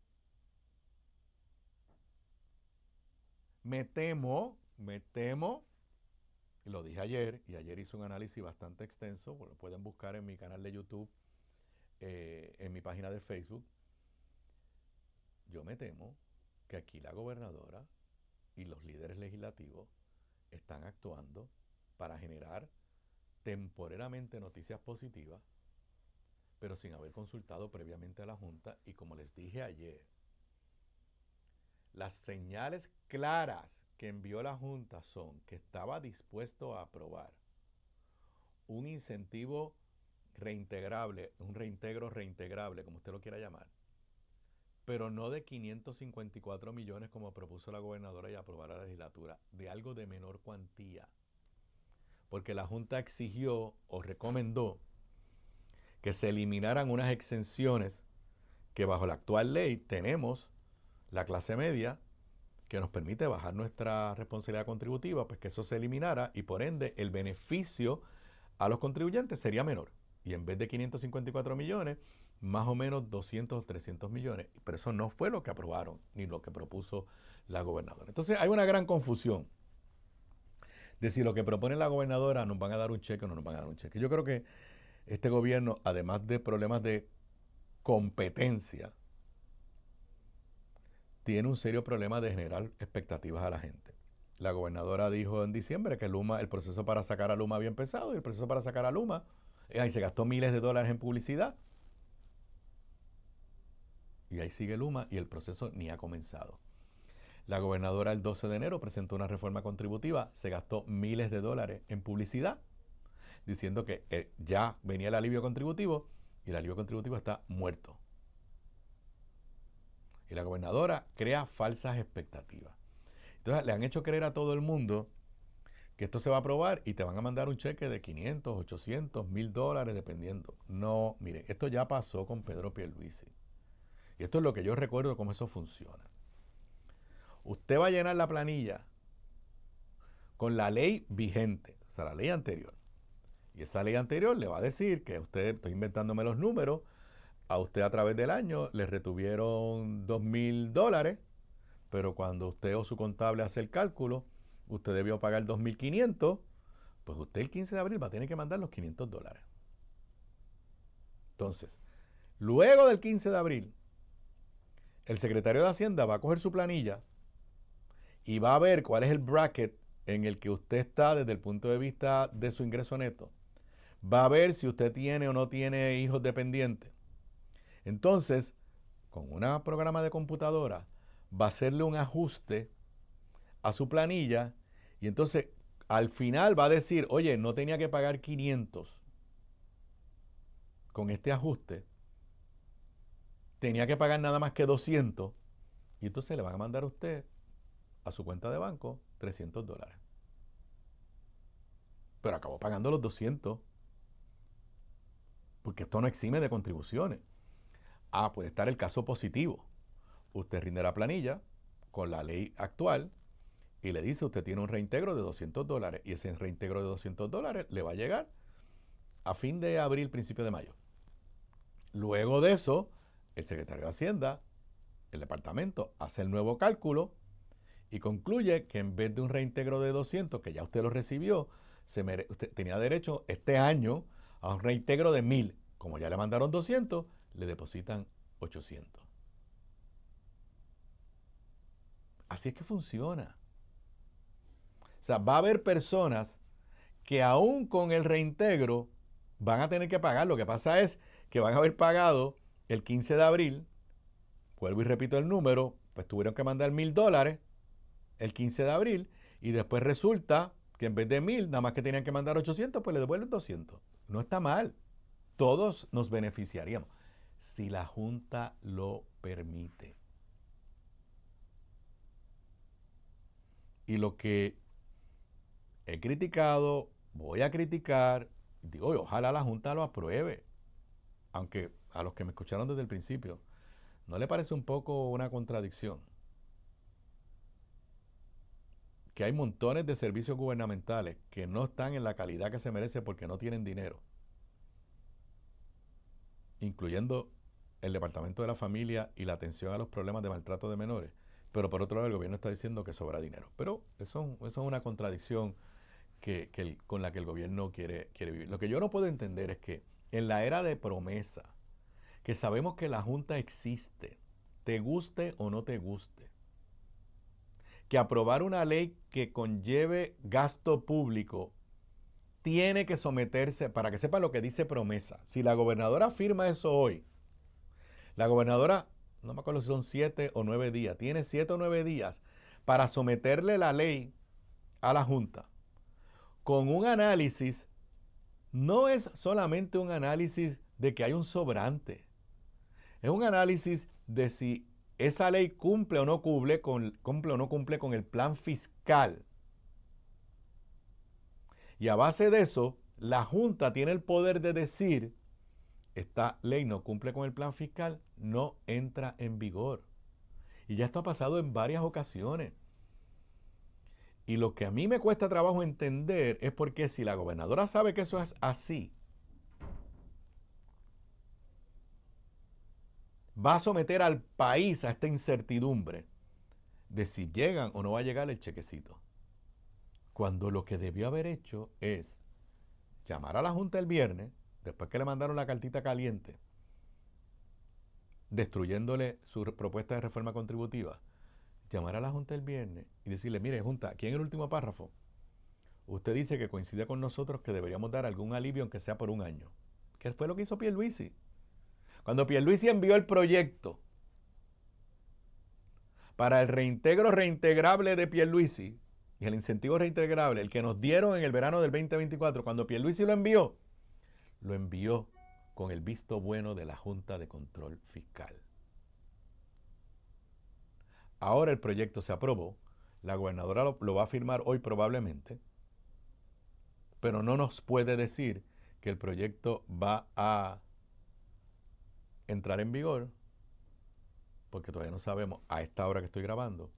Me temo, y lo dije ayer, y ayer hice un análisis bastante extenso, lo pueden buscar en mi canal de YouTube, en mi página de Facebook. Yo me temo que aquí la gobernadora y los líderes legislativos están actuando para generar temporalmente noticias positivas, pero sin haber consultado previamente a la Junta. Y como les dije ayer, las señales claras que envió la Junta son que estaba dispuesto a aprobar un incentivo reintegrable, un reintegro reintegrable, como usted lo quiera llamar, pero no de 554 millones como propuso la gobernadora y aprobó la legislatura, de algo de menor cuantía. Porque la Junta exigió o recomendó que se eliminaran unas exenciones que bajo la actual ley tenemos la clase media, que nos permite bajar nuestra responsabilidad contributiva, pues que eso se eliminara y por ende el beneficio a los contribuyentes sería menor. Y en vez de 554 millones, más o menos 200 o 300 millones. Pero eso no fue lo que aprobaron, ni lo que propuso la gobernadora. Entonces hay una gran confusión de si lo que propone la gobernadora nos van a dar un cheque o no nos van a dar un cheque. Yo creo que este gobierno, además de problemas de competencia, tiene un serio problema de generar expectativas a la gente. La gobernadora dijo en diciembre que Luma, el proceso para sacar a Luma había empezado y el proceso para sacar a Luma, ahí se gastó miles de dólares en publicidad. Y ahí sigue Luma y el proceso ni ha comenzado. La gobernadora el 12 de enero presentó una reforma contributiva, se gastó miles de dólares en publicidad, diciendo que ya venía el alivio contributivo y el alivio contributivo está muerto. Y la gobernadora crea falsas expectativas. Entonces le han hecho creer a todo el mundo que esto se va a aprobar y te van a mandar un cheque de 500, 800, $1,000 dependiendo. No, miren, esto ya pasó con Pedro Pierluisi. Y esto es lo que yo recuerdo cómo eso funciona. Usted va a llenar la planilla con la ley vigente, o sea, la ley anterior. Y esa ley anterior le va a decir que usted, estoy inventándome los números, a usted a través del año le retuvieron $2,000, pero cuando usted o su contable hace el cálculo, usted debió pagar 2,500, pues usted el 15 de abril va a tener que mandar los $500. Entonces, luego del 15 de abril, el secretario de Hacienda va a coger su planilla y va a ver cuál es el bracket en el que usted está desde el punto de vista de su ingreso neto. Va a ver si usted tiene o no tiene hijos dependientes. Entonces, con un programa de computadora, va a hacerle un ajuste a su planilla y entonces al final va a decir, oye, no tenía que pagar 500 con este ajuste, tenía que pagar nada más que 200 y entonces le van a mandar a usted a su cuenta de banco $300. Pero acabó pagando los 200 porque esto no exime de contribuciones. Puede estar el caso positivo. Usted rinde la planilla con la ley actual y le dice, usted tiene un reintegro de $200 y ese reintegro de $200 le va a llegar a fin de abril, principio de mayo. Luego de eso, el secretario de Hacienda, el departamento, hace el nuevo cálculo y concluye que en vez de un reintegro de 200, que ya usted lo recibió, usted tenía derecho este año a un reintegro de 1,000. Como ya le mandaron 200, le depositan 800. Así es que funciona. O sea, va a haber personas que aún con el reintegro van a tener que pagar. Lo que pasa es que van a haber pagado el 15 de abril, vuelvo y repito el número, pues tuvieron que mandar $1,000 el 15 de abril y después resulta que en vez de 1,000, nada más que tenían que mandar 800, pues le devuelven 200. No está mal. Todos nos beneficiaríamos si la Junta lo permite. Y lo que he criticado, voy a criticar, digo, ojalá la Junta lo apruebe. Aunque a los que me escucharon desde el principio, ¿no le parece un poco una contradicción? Que hay montones de servicios gubernamentales que no están en la calidad que se merece porque no tienen dinero, incluyendo el Departamento de la Familia y la atención a los problemas de maltrato de menores. Pero por otro lado, el gobierno está diciendo que sobra dinero. Pero eso es una contradicción con la que el gobierno quiere vivir. Lo que yo no puedo entender es que en la era de promesa, que sabemos que la Junta existe, te guste o no te guste, que aprobar una ley que conlleve gasto público tiene que someterse, para que sepa lo que dice promesa. Si la gobernadora firma eso hoy, la gobernadora, no me acuerdo si son 7 o 9 días, tiene 7 o 9 días para someterle la ley a la Junta con un análisis no es solamente un análisis de que hay un sobrante. Es un análisis de si esa ley cumple o no cumple con el plan fiscal. Y a base de eso, la Junta tiene el poder de decir, esta ley no cumple con el plan fiscal, no entra en vigor. Y ya esto ha pasado en varias ocasiones. Y lo que a mí me cuesta trabajo entender es porque si la gobernadora sabe que eso es así, va a someter al país a esta incertidumbre de si llegan o no va a llegar el chequecito. Cuando lo que debió haber hecho es llamar a la Junta el viernes, después que le mandaron la cartita caliente, destruyéndole su propuesta de reforma contributiva, llamar a la Junta el viernes y decirle, mire Junta, aquí en el último párrafo, usted dice que coincide con nosotros que deberíamos dar algún alivio aunque sea por un año. ¿Qué fue lo que hizo Pierluisi? Cuando Pierluisi envió el proyecto para el reintegro reintegrable de Pierluisi y el incentivo reintegrable, el que nos dieron en el verano del 2024, cuando Pierluisi lo envió con el visto bueno de la Junta de Control Fiscal. Ahora el proyecto se aprobó, la gobernadora lo va a firmar hoy probablemente, pero no nos puede decir que el proyecto va a entrar en vigor, porque todavía no sabemos a esta hora que estoy grabando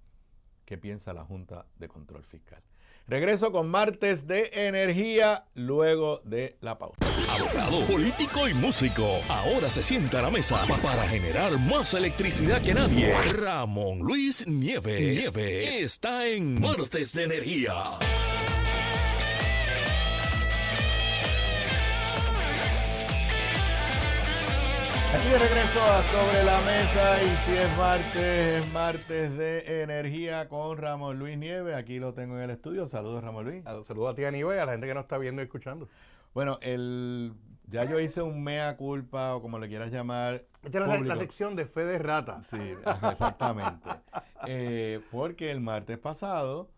qué piensa la Junta de Control Fiscal. Regreso con Martes de Energía luego de la pausa. Abogado, político y músico. Ahora se sienta a la mesa para generar más electricidad que nadie. Ramón Luis Nieves está en Martes de Energía. Aquí de regreso a Sobre la Mesa, y si es martes de Energía con Ramón Luis Nieves. Aquí lo tengo en el estudio. Saludos, Ramón Luis. Saludos a ti, Aníbal, y a la gente que nos está viendo y escuchando. Bueno, ya yo hice un mea culpa, o como le quieras llamar. Esta es la sección de fe de rata. Sí, exactamente. Porque el martes pasado,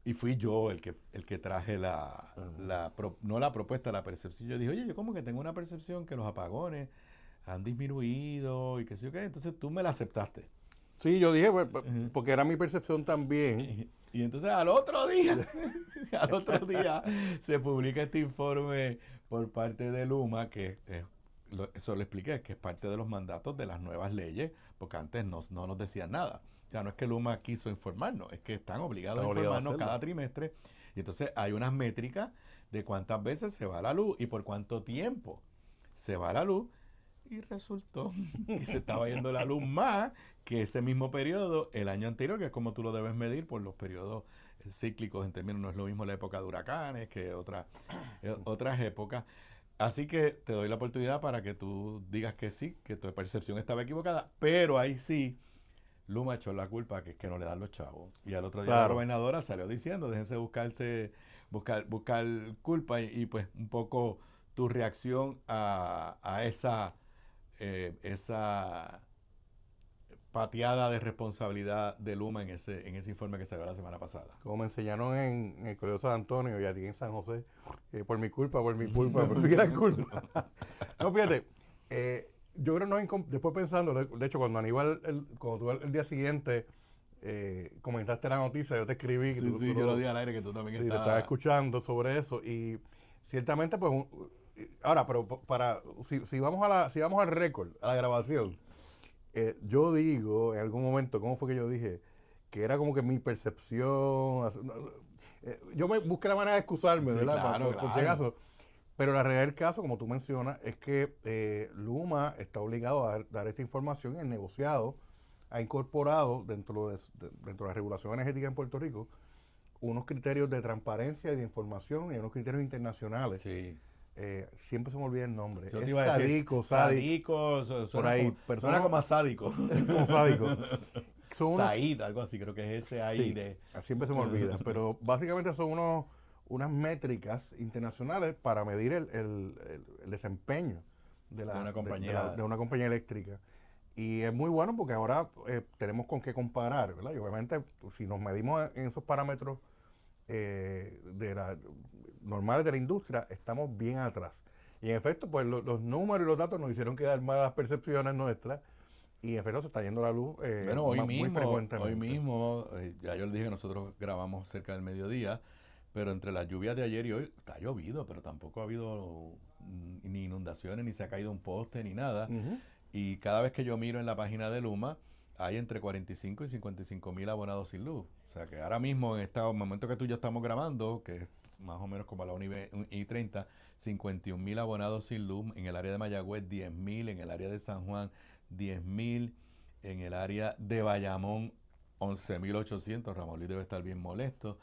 y fui yo el que traje no la propuesta, la percepción. Yo dije, oye, yo como que tengo una percepción que los apagones han disminuido y qué sé yo qué. Entonces tú me la aceptaste. Sí, yo dije, pues, porque era mi percepción también. Y entonces al otro día se publica este informe por parte de Luma, que eso le expliqué, que es parte de los mandatos de las nuevas leyes, porque antes no nos decían nada. O sea, no es que Luma quiso informarnos, es que están obligados a informarnos cada trimestre. Y entonces hay unas métricas de cuántas veces se va la luz y por cuánto tiempo se va la luz. Y resultó que se estaba yendo la luz más que ese mismo periodo el año anterior, que es como tú lo debes medir por los periodos cíclicos en términos, no es lo mismo la época de huracanes que otras épocas. Así que te doy la oportunidad para que tú digas que sí, que tu percepción estaba equivocada, pero ahí sí, Luma echó la culpa, que es que no le dan los chavos. Y al otro día la gobernadora salió diciendo, déjense buscar culpa y pues un poco tu reacción a esa pateada de responsabilidad de Luma en ese informe que salió la semana pasada. Como me enseñaron en el Colegio San Antonio y aquí en San José, por mi culpa, por mi gran culpa. No, fíjate, yo creo que después pensando, de hecho cuando Aníbal, cuando tú el día siguiente comentaste la noticia, yo te escribí. Sí, yo lo di al aire que tú también te estaba escuchando sobre eso y ciertamente pues... Ahora, pero si vamos al récord, a la grabación, yo digo en algún momento, ¿cómo fue que yo dije? Que era como que mi percepción. Yo me busqué la manera de excusarme, sí, ¿verdad? Claro, por si acaso. Pero la realidad del caso, como tú mencionas, es que Luma está obligado a dar esta información y el negociado ha incorporado dentro de la regulación energética en Puerto Rico unos criterios de transparencia y de información y unos criterios internacionales. Sí. Siempre se me olvida el nombre. Yo te iba a decir sádico, por ahí. Suena como a sádico. Como sádico. Said, algo así, creo que es ese ahí. Sí, siempre se me olvida. Pero básicamente son unas métricas internacionales para medir el desempeño de una compañía eléctrica. Y es muy bueno porque ahora tenemos con qué comparar, ¿verdad? Y obviamente, si nos medimos en esos parámetros normales de la industria, estamos bien atrás. Y en efecto, pues los números y los datos nos hicieron quedar malas percepciones nuestras. Y en efecto se está yendo la luz bueno, muy frecuentemente. Hoy mismo, ya yo les dije que nosotros grabamos cerca del mediodía, pero entre las lluvias de ayer y hoy está llovido, pero tampoco ha habido ni inundaciones, ni se ha caído un poste, ni nada. Uh-huh. Y cada vez que yo miro en la página de Luma, hay entre 45 y 55 mil abonados sin luz. O sea que ahora mismo, en este momento que tú y yo estamos grabando, que es más o menos como a la 1:30, 51 mil abonados sin luz. En el área de Mayagüez, 10 mil. En el área de San Juan, 10 mil. En el área de Bayamón, 11.800. Ramón Luis debe estar bien molesto.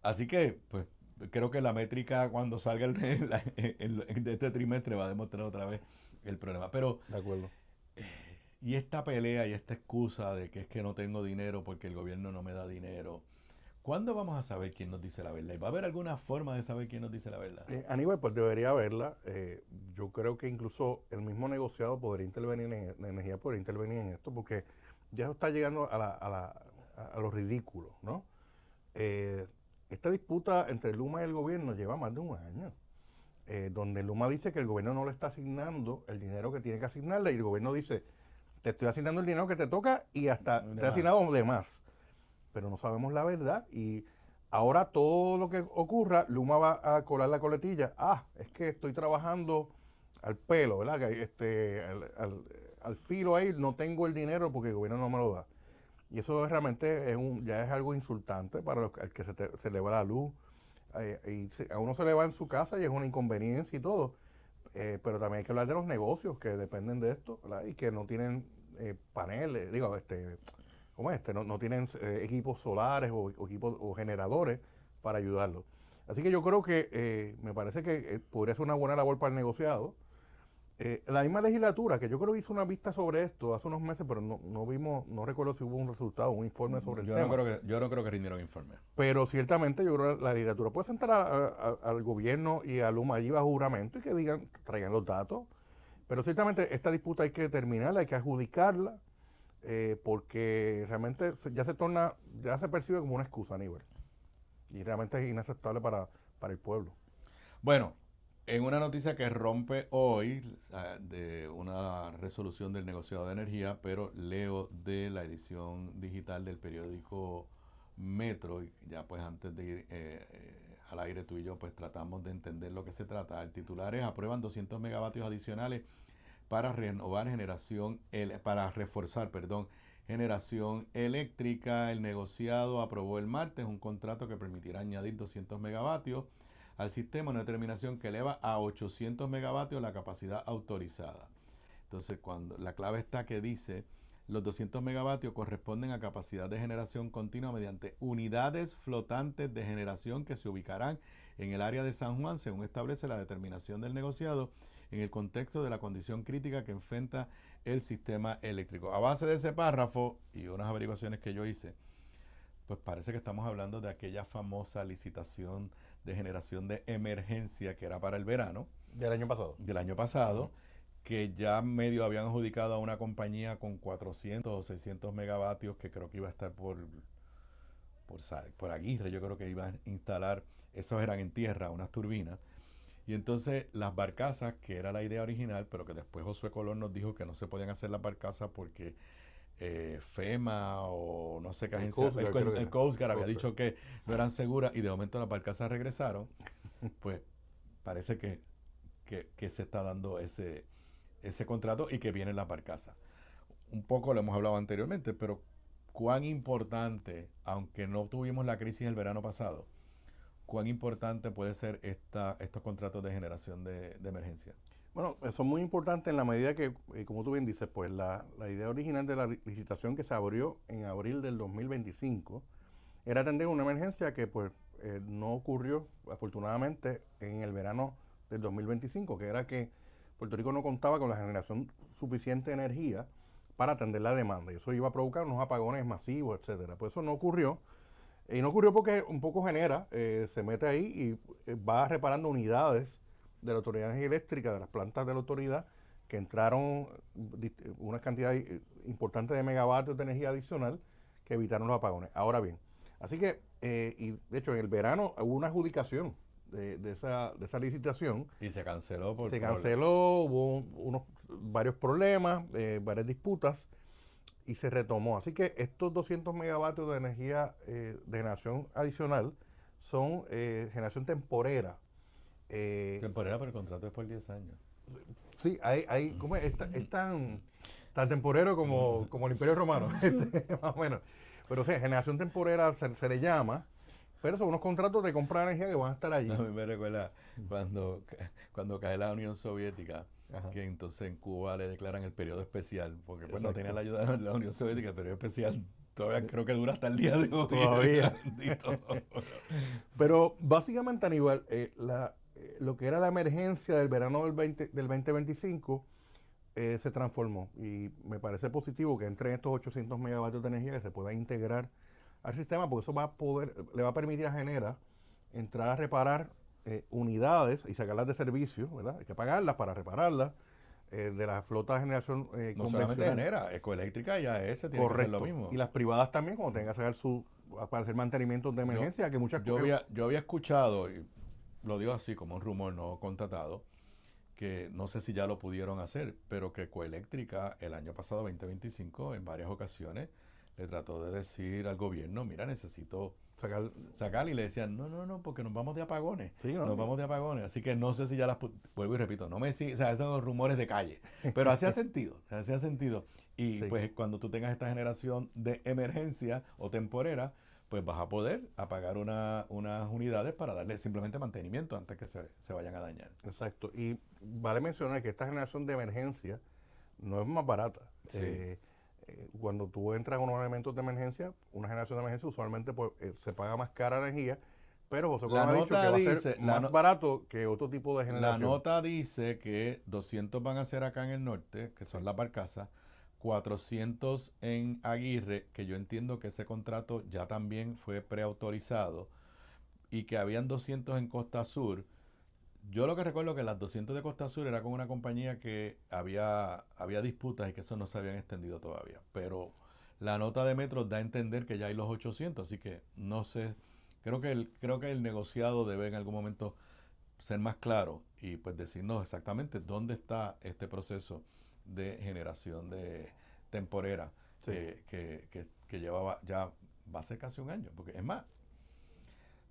Así que, pues, creo que la métrica cuando salga de este trimestre va a demostrar otra vez el problema. Pero, de acuerdo. Y esta pelea y esta excusa de que es que no tengo dinero porque el gobierno no me da dinero, ¿cuándo vamos a saber quién nos dice la verdad? ¿Y va a haber alguna forma de saber quién nos dice la verdad? Aníbal, pues debería haberla. Yo creo que incluso el mismo negociado podría intervenir la energía podría intervenir en esto, porque ya está llegando a lo ridículo, ¿no? Esta disputa entre Luma y el gobierno lleva más de un año, donde Luma dice que el gobierno no le está asignando el dinero que tiene que asignarle, y el gobierno dice, te estoy asignando el dinero que te toca y hasta te he asignado de más. Pero no sabemos la verdad, y ahora todo lo que ocurra, Luma va a colar la coletilla. Es que estoy trabajando al pelo, ¿verdad? Al filo ahí, no tengo el dinero porque el gobierno no me lo da. Y eso realmente ya es algo insultante para el que se le va la luz. A uno se le va en su casa y es una inconveniencia y todo. Pero también hay que hablar de los negocios que dependen de esto, ¿verdad? Y que no tienen paneles, no tienen equipos solares o equipos o generadores para ayudarlos. Así que yo creo que me parece que podría ser una buena labor para el negociado. La misma legislatura, que yo creo que hizo una vista sobre esto hace unos meses, pero no recuerdo si hubo un resultado, un informe sobre el tema. Yo no creo que rindieron informe. Pero ciertamente yo creo que la legislatura puede sentar al gobierno y a Luma allí bajo juramento y que traigan los datos. Pero ciertamente esta disputa hay que terminarla, hay que adjudicarla, porque realmente ya se percibe como una excusa, Aníbal. Y realmente es inaceptable para el pueblo. Bueno, en una noticia que rompe hoy de una resolución del negociado de energía, pero leo de la edición digital del periódico Metro, y ya pues antes de ir al aire tú y yo pues tratamos de entender lo que se trata. El titular es: aprueban 200 megavatios adicionales para reforzar generación eléctrica. El negociado aprobó el martes un contrato que permitirá añadir 200 megavatios al sistema, una determinación que eleva a 800 megavatios la capacidad autorizada. Entonces, cuando la clave está que dice, los 200 megavatios corresponden a capacidad de generación continua mediante unidades flotantes de generación que se ubicarán en el área de San Juan, según establece la determinación del negociado, en el contexto de la condición crítica que enfrenta el sistema eléctrico. A base de ese párrafo y unas averiguaciones que yo hice, pues parece que estamos hablando de aquella famosa licitación de generación de emergencia que era para el verano. Del año pasado. Uh-huh. Que ya medio habían adjudicado a una compañía con 400 o 600 megavatios, que creo que iba a estar por Aguirre, yo creo que iban a instalar, esos eran en tierra, unas turbinas. Y entonces las barcazas, que era la idea original, pero que después Josué Colón nos dijo que no se podían hacer las barcazas porque FEMA o no sé qué agencia, el Coast Guard había dicho que no eran seguras, y de momento las barcazas regresaron. Pues parece que se está dando ese contrato y que vienen las barcazas. Un poco lo hemos hablado anteriormente, pero cuán importante, aunque no tuvimos la crisis el verano pasado, cuán importante puede ser estos contratos de generación de emergencia. Bueno, son muy importantes en la medida que, como tú bien dices, pues la idea original de la licitación que se abrió en abril del 2025 era atender una emergencia que pues no ocurrió afortunadamente en el verano del 2025, que era que Puerto Rico no contaba con la generación suficiente de energía para atender la demanda, y eso iba a provocar unos apagones masivos, etcétera. Pues eso no ocurrió, y no ocurrió porque un poco genera, se mete ahí y va reparando unidades de la Autoridad de Energía Eléctrica, de las plantas de la autoridad, que entraron una cantidad importante de megavatios de energía adicional que evitaron los apagones. Ahora bien, así que y de hecho en el verano hubo una adjudicación de esa licitación. Y se canceló por Se problemas. canceló, hubo varios problemas, varias disputas y se retomó. Así que estos 200 megavatios de energía de generación adicional son generación temporera. Temporera, pero el contrato es por 10 años. Sí, ¿cómo es? Es tan temporero como el Imperio Romano, más o menos. Pero sí, generación temporera se le llama, pero son unos contratos de compra de energía que van a estar allí. A mí me recuerda cuando cae la Unión Soviética, Ajá. que entonces en Cuba le declaran el periodo especial, porque pues no Exacto. tenía la ayuda de la Unión Soviética, el periodo especial todavía creo que dura hasta el día de hoy. Todavía. Bendito. Pero básicamente, Aníbal, lo que era la emergencia del verano del 2025 se transformó. Y me parece positivo que entre estos 800 megavatios de energía que se pueda integrar al sistema, porque eso le va a permitir a Genera entrar a reparar unidades y sacarlas de servicio, ¿verdad? Hay que pagarlas para repararlas de la flota de generación No solamente Genera, Ecoeléctrica y AES tiene que hacer lo mismo. Y las privadas también, cuando tengan que sacar para hacer mantenimientos de emergencia, que muchas cosas. Yo había escuchado, y lo digo así como un rumor no contratado, que no sé si ya lo pudieron hacer, pero que Ecoeléctrica el año pasado, 2025, en varias ocasiones, le trató de decir al gobierno, mira, necesito sacar, y le decían, no, porque nos vamos de apagones. Sí, ¿no? Nos vamos de apagones. Así que no sé si ya vuelvo y repito, o sea, estos son rumores de calle. Pero hacía sentido. Y Sí. pues cuando tú tengas esta generación de emergencia o temporera, pues vas a poder apagar unas unidades para darle simplemente mantenimiento antes que se vayan a dañar. Exacto. Y vale mencionar que esta generación de emergencia no es más barata. Sí. Cuando tú entras a unos elementos de emergencia, una generación de emergencia usualmente pues, se paga más cara la energía, pero José Colón ha dicho que va a ser más barato que otro tipo de generación. La nota dice que 200 van a ser acá en el norte, que son las barcazas, 400 en Aguirre, que yo entiendo que ese contrato ya también fue preautorizado, y que habían 200 en Costa Sur. Yo lo que recuerdo que las 200 de Costa Sur era con una compañía que había disputas y que eso no se habían extendido todavía. Pero la nota de Metro da a entender que ya hay los 800, así que no sé. Creo que el negociado debe en algún momento ser más claro y pues decirnos exactamente dónde está este proceso de generación de temporera Sí. que llevaba ya, va a ser casi un año. Porque es más,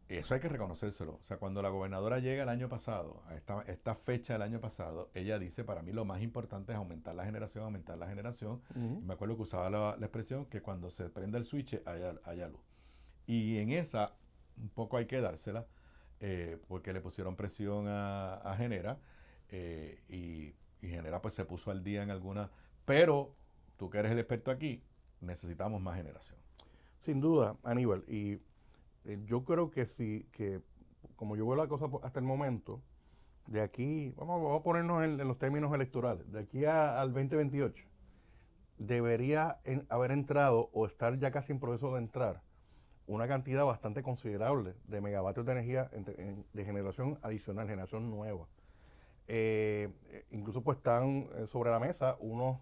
eso hay que reconocérselo. O sea, cuando la gobernadora llega el año pasado, a esta fecha del año pasado, ella dice, para mí lo más importante es aumentar la generación. Uh-huh. Y me acuerdo que usaba la expresión que cuando se prenda el switch haya luz. Y en esa, un poco hay que dársela, porque le pusieron presión a Genera, y Genera pues se puso al día en algunas. Pero, tú que eres el experto aquí, necesitamos más generación. Sin duda, Aníbal. Y yo creo que sí, que como yo veo la cosa hasta el momento, de aquí, vamos a ponernos en los términos electorales, de aquí al 2028, debería haber entrado o estar ya casi en proceso de entrar una cantidad bastante considerable de megavatios de energía de generación adicional, generación nueva. Incluso pues están sobre la mesa unos,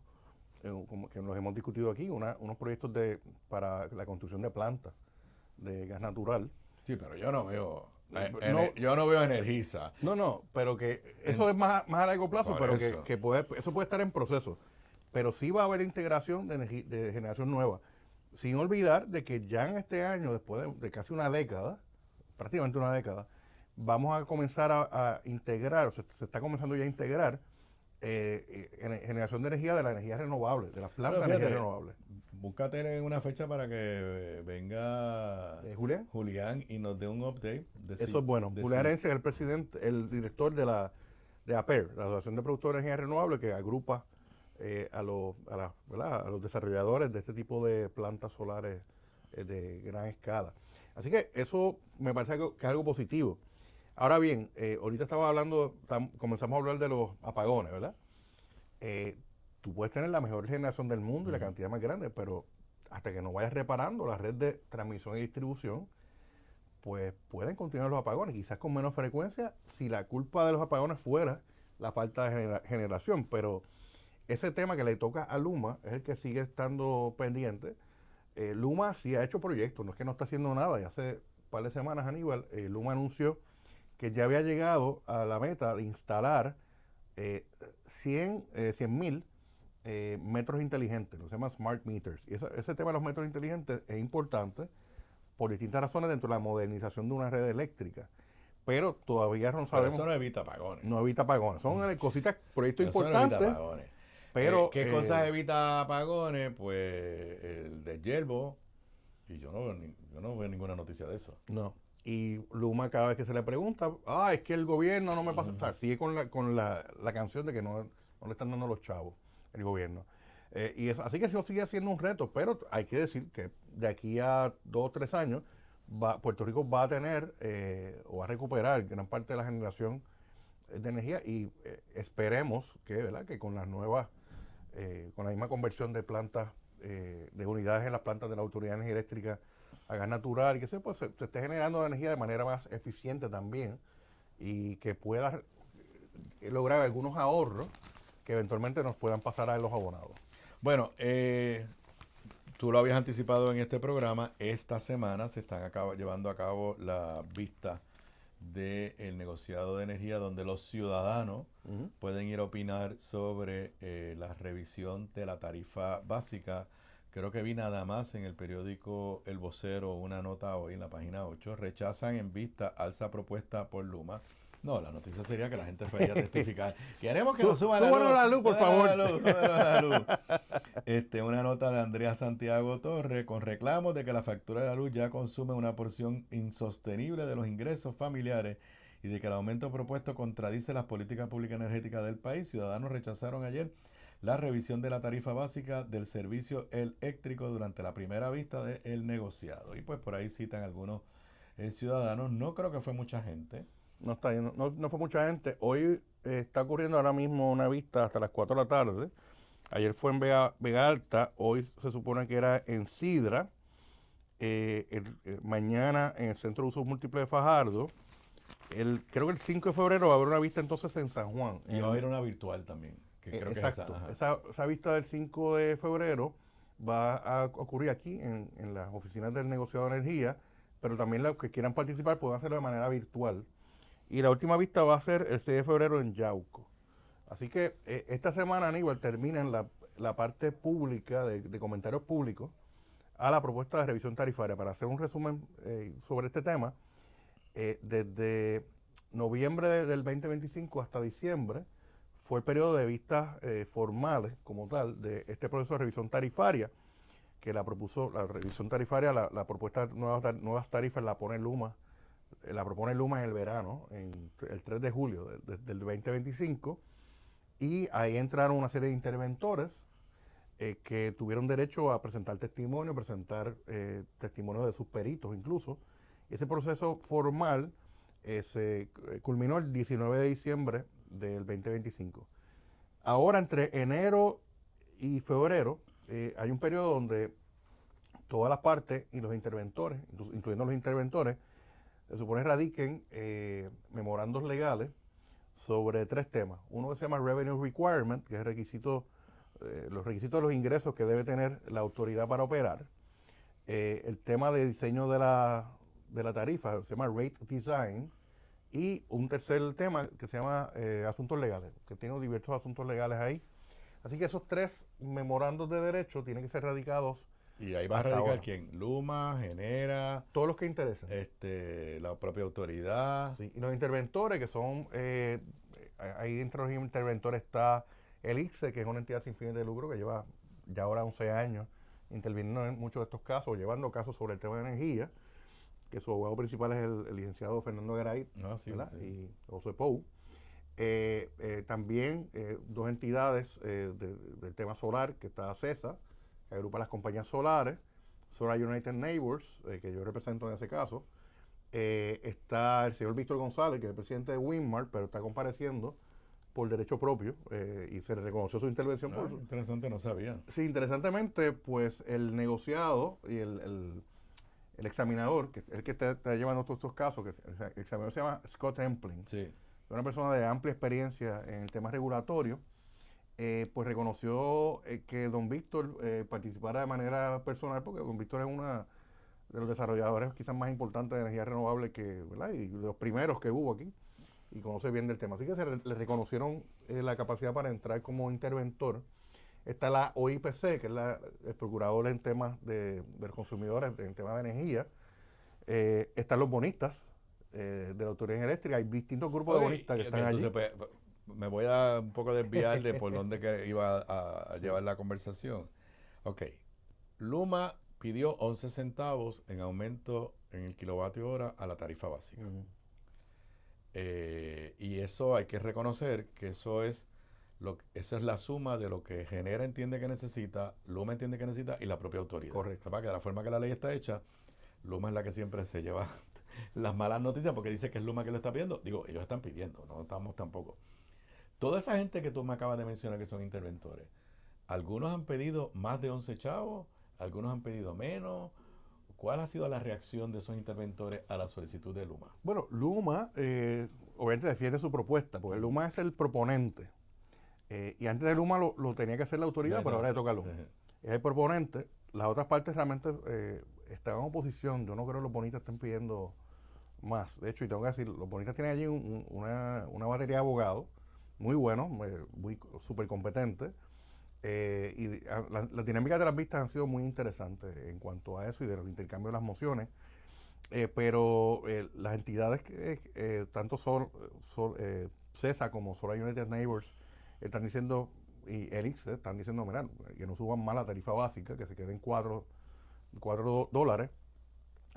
como que los hemos discutido aquí, unos proyectos para la construcción de plantas de gas natural. Sí, pero yo no veo Energisa. No, pero que eso es más a largo plazo, pero eso. que eso puede estar en proceso. Pero sí va a haber integración de generación nueva. Sin olvidar de que ya en este año, después de casi una década, prácticamente una década, vamos a comenzar a integrar, o se está comenzando ya a integrar generación de energía de la energía renovable, de las plantas de energía renovable. Búscate una fecha para que venga Julián y nos dé un update. Eso es bueno. Julián Herencia es el presidente, el director de APER, la Asociación de Productores de Energía Renovable, que agrupa a los desarrolladores de este tipo de plantas solares de gran escala. Así que eso me parece que es algo positivo. Ahora bien, ahorita comenzamos a hablar de los apagones, ¿verdad? Tú puedes tener la mejor generación del mundo y la cantidad más grande, pero hasta que no vayas reparando la red de transmisión y distribución, pues pueden continuar los apagones, quizás con menos frecuencia, si la culpa de los apagones fuera la falta de generación. Pero ese tema que le toca a Luma es el que sigue estando pendiente. Luma sí ha hecho proyectos, no es que no está haciendo nada, y hace par de semanas, Aníbal, Luma anunció que ya había llegado a la meta de instalar 100.000 metros inteligentes, lo que se llama smart meters. Y ese tema de los metros inteligentes es importante por distintas razones dentro de la modernización de una red eléctrica. Pero todavía no sabemos. Pero eso no evita apagones. No evita apagones. Son cositas, proyectos Eso importantes. no evita apagones. Pero, ¿qué cosas evita apagones? Pues el deshiervo. Y yo no veo ninguna noticia de eso. No. Y Luma, cada vez que se le pregunta, es que el gobierno no me pasa. O sea, sigue con la canción de que no le están dando los chavos el gobierno. Así que eso sigue siendo un reto, pero hay que decir que de aquí a 2 o 3 años, Puerto Rico va a tener o va a recuperar gran parte de la generación de energía y esperemos que, ¿verdad?, que con las nuevas, con la misma conversión de plantas, de unidades en las plantas de la Autoridad de Energía Eléctrica a gas natural y que se esté generando energía de manera más eficiente también y que pueda lograr algunos ahorros que eventualmente nos puedan pasar a los abonados. Bueno, tú lo habías anticipado en este programa. Esta semana se están llevando a cabo la vista del negociado de energía donde los ciudadanos pueden ir a opinar sobre la revisión de la tarifa básica. Creo que vi nada más en el periódico El Vocero una nota hoy en la página 8. Rechazan en vista alza propuesta por Luma. No, la noticia sería que la gente fuera a testificar. Queremos que nos suban la luz, por favor. La luz. Una nota de Andrea Santiago Torres con reclamos de que la factura de la luz ya consume una porción insostenible de los ingresos familiares y de que el aumento propuesto contradice las políticas públicas energéticas del país. Ciudadanos rechazaron ayer la revisión de la tarifa básica del servicio eléctrico durante la primera vista del negociado. Y pues por ahí citan algunos ciudadanos. No creo que fue mucha gente. No fue mucha gente. Hoy está ocurriendo ahora mismo una vista hasta las 4 de la tarde. Ayer fue en Vega Alta, hoy se supone que era en Sidra, mañana en el Centro de Usos Múltiples de Fajardo. Creo que el 5 de febrero va a haber una vista entonces en San Juan. Y va a haber una virtual también. Que creo exacto. Que esa vista del 5 de febrero va a ocurrir aquí en las oficinas del negociado de energía, pero también los que quieran participar pueden hacerlo de manera virtual. Y la última vista va a ser el 6 de febrero en Yauco. Así que esta semana, Aníbal, termina en la parte pública de comentarios públicos a la propuesta de revisión tarifaria. Para hacer un resumen sobre este tema, desde noviembre del 2025 hasta diciembre fue el periodo de vistas formales como tal de este proceso de revisión tarifaria que la propuso la revisión tarifaria, la propuesta de nuevas tarifas la propone Luma en el verano, el 3 de julio del 2025, y ahí entraron una serie de interventores que tuvieron derecho a presentar testimonio de sus peritos incluso. Ese proceso formal se culminó el 19 de diciembre del 2025. Ahora, entre enero y febrero, hay un periodo donde todas las partes y los interventores, incluyendo los interventores, se supone radiquen memorandos legales sobre 3 temas. Uno que se llama Revenue Requirement, que es los requisitos de los ingresos que debe tener la autoridad para operar. El tema de diseño de la tarifa, se llama Rate Design. Y un tercer tema que se llama asuntos legales, que tiene diversos asuntos legales ahí. Así que esos 3 memorandos de derecho tienen que ser radicados. ¿Y ahí va a radicar quién? Luma, Genera, todos los que interesen. La propia autoridad. Sí, y los interventores, que son, ahí entre los interventores está el ICSE, que es una entidad sin fines de lucro que lleva ya ahora 11 años interviniendo en muchos de estos casos, llevando casos sobre el tema de energía, que su abogado principal es el licenciado Fernando Garay, y José Pou. También 2 entidades del tema solar, que está CESA, que agrupa las compañías solares, Solar United Neighbors, que yo represento en ese caso. Está el señor Víctor González, que es el presidente de Winmar, pero está compareciendo por derecho propio y se le reconoció su intervención. Interesante, no sabía. Sí, interesantemente, pues el negociado y el examinador, que es el que está llevando todos estos casos, que el examinador se llama Scott Empling. Sí. Es una persona de amplia experiencia en el tema regulatorio. Pues reconoció que don Víctor participara de manera personal, porque don Víctor es una de los desarrolladores quizás más importantes de energía renovable ¿verdad? Y de los primeros que hubo aquí, y conoce bien del tema. Así que le reconocieron la capacidad para entrar como interventor. Está la OIPC, que es el procurador en temas de los consumidores, en temas de energía. Están los bonistas de la Autoridad Eléctrica. Hay distintos grupos de bonistas que están allí. Pues, me voy a un poco desviar de por dónde que iba a llevar la conversación. Ok. Luma pidió 11 centavos en aumento en el kilovatio hora a la tarifa básica. Y eso hay que reconocer que eso es la suma de lo que Genera entiende que necesita, Luma entiende que necesita y la propia autoridad. Correcto. Para que de la forma que la ley está hecha, Luma es la que siempre se lleva las malas noticias porque dice que es Luma que lo está pidiendo. Digo, ellos están pidiendo, no estamos tampoco. Toda esa gente que tú me acabas de mencionar que son interventores, algunos han pedido más de 11 chavos, algunos han pedido menos. ¿Cuál ha sido la reacción de esos interventores a la solicitud de Luma? Bueno, Luma obviamente defiende su propuesta, porque Luma es el proponente. Y antes de Luma lo tenía que hacer la autoridad, pero ahora le toca a Luma. Es el proponente. Las otras partes realmente están en oposición. Yo no creo que los bonistas estén pidiendo más. De hecho, y tengo que decir, los bonistas tienen allí una batería de abogados muy buenos, muy súper competentes. Y la dinámica de las vistas han sido muy interesantes en cuanto a eso y de los intercambios de las mociones. Pero las entidades, tanto CESA como Solar United Neighbors, están diciendo, y ELIX están diciendo, mira, que no suban más la tarifa básica, que se quede en $4.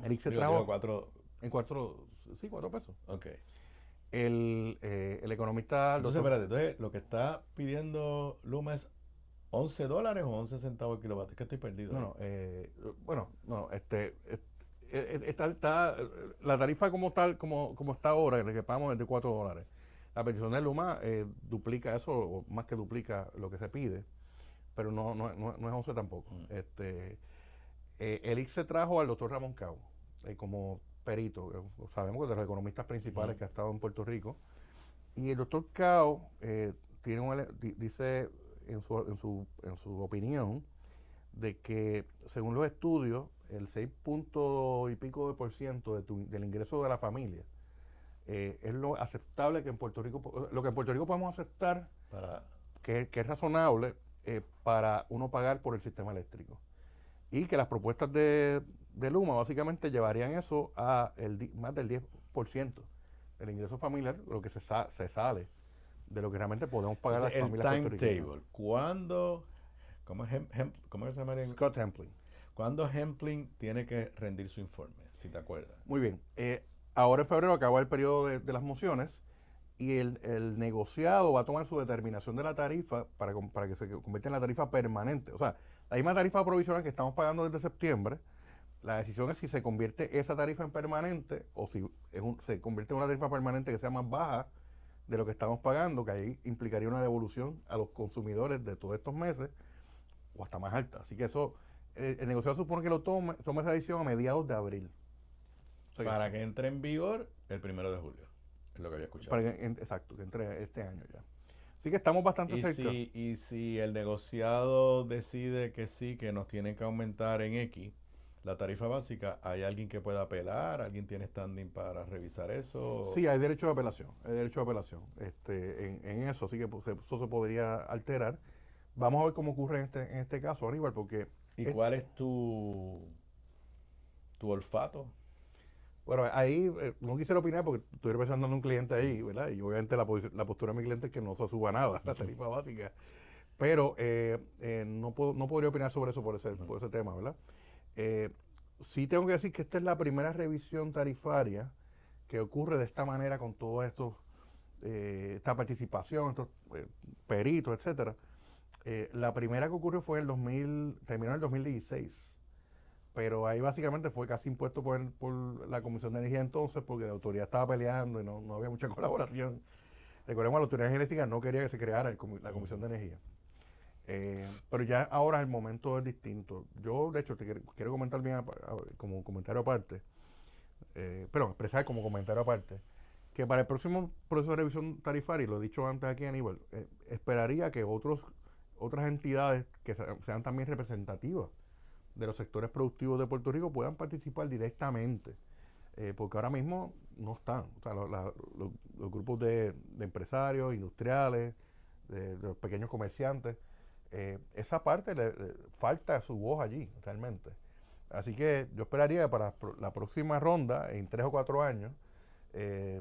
ELIX se trajo en 4 pesos. Ok. El economista... Entonces, espérate, lo que está pidiendo Luma es $11 o 11 centavos el kilovatio. Es que estoy perdido. Está la tarifa como tal, como está ahora, la que pagamos es de $4. La petición de Luma duplica eso, o más que duplica lo que se pide, pero no es 11 tampoco. ELIX se trajo al doctor Ramón Cao como perito, sabemos que es de los economistas principales que ha estado en Puerto Rico, y el doctor Cao dice en su opinión de que según los estudios el 6 punto y pico % del ingreso de la familia es lo aceptable que en Puerto Rico, lo que en Puerto Rico podemos aceptar que es razonable para uno pagar por el sistema eléctrico, y que las propuestas de Luma básicamente llevarían eso a más del 10% del ingreso familiar, lo que se sale de lo que realmente podemos pagar a las familias puertorriqueñas. El timetable. ¿Cuándo? ¿Cómo se llama? Scott Hempling. ¿Cuándo Hempling tiene que rendir su informe? Si te acuerdas. Muy bien. Ahora en febrero acaba el periodo de las mociones y el negociado va a tomar su determinación de la tarifa para que se convierta en la tarifa permanente. O sea, la misma tarifa provisional que estamos pagando desde septiembre, la decisión es si se convierte esa tarifa en permanente o si se convierte en una tarifa permanente que sea más baja de lo que estamos pagando, que ahí implicaría una devolución a los consumidores de todos estos meses o hasta más alta. Así que eso, el negociado supone que tome esa decisión a mediados de abril. O sea, para que entre en vigor el 1 de julio, es lo que había escuchado. Exacto, que entre este año ya. Así que estamos bastante cerca. Y si el negociado decide que sí, que nos tienen que aumentar en X la tarifa básica, ¿hay alguien que pueda apelar? ¿Alguien tiene standing para revisar eso? Sí, hay derecho de apelación. En eso, así que eso se podría alterar. Vamos a ver cómo ocurre en este caso, Aníbal, porque... ¿Y cuál es tu olfato? Bueno, ahí no quisiera opinar porque estoy representando a un cliente ahí, ¿verdad? Y obviamente la postura de mi cliente es que no se suba nada la tarifa básica. Pero no podría opinar sobre eso por ese tema, ¿verdad? Sí tengo que decir que esta es la primera revisión tarifaria que ocurre de esta manera con todo esto, esta participación, estos peritos, etcétera. La primera que ocurrió fue terminó en el 2016, pero ahí básicamente fue casi impuesto por la Comisión de Energía entonces, porque la autoridad estaba peleando y no había mucha colaboración. Recordemos, la Autoridad Eléctrica no quería que se creara la Comisión de Energía. Pero ya ahora el momento es distinto. Yo, de hecho, quiero comentar bien como comentario aparte, expresar como comentario aparte, que para el próximo proceso de revisión tarifaria, y lo he dicho antes aquí, Aníbal, esperaría que otras entidades que sean también representativas de los sectores productivos de Puerto Rico puedan participar directamente, porque ahora mismo no están. O sea, los grupos de empresarios, industriales, de los pequeños comerciantes, esa parte le falta su voz allí, realmente. Así que yo esperaría que para la próxima ronda, en 3 o 4 años,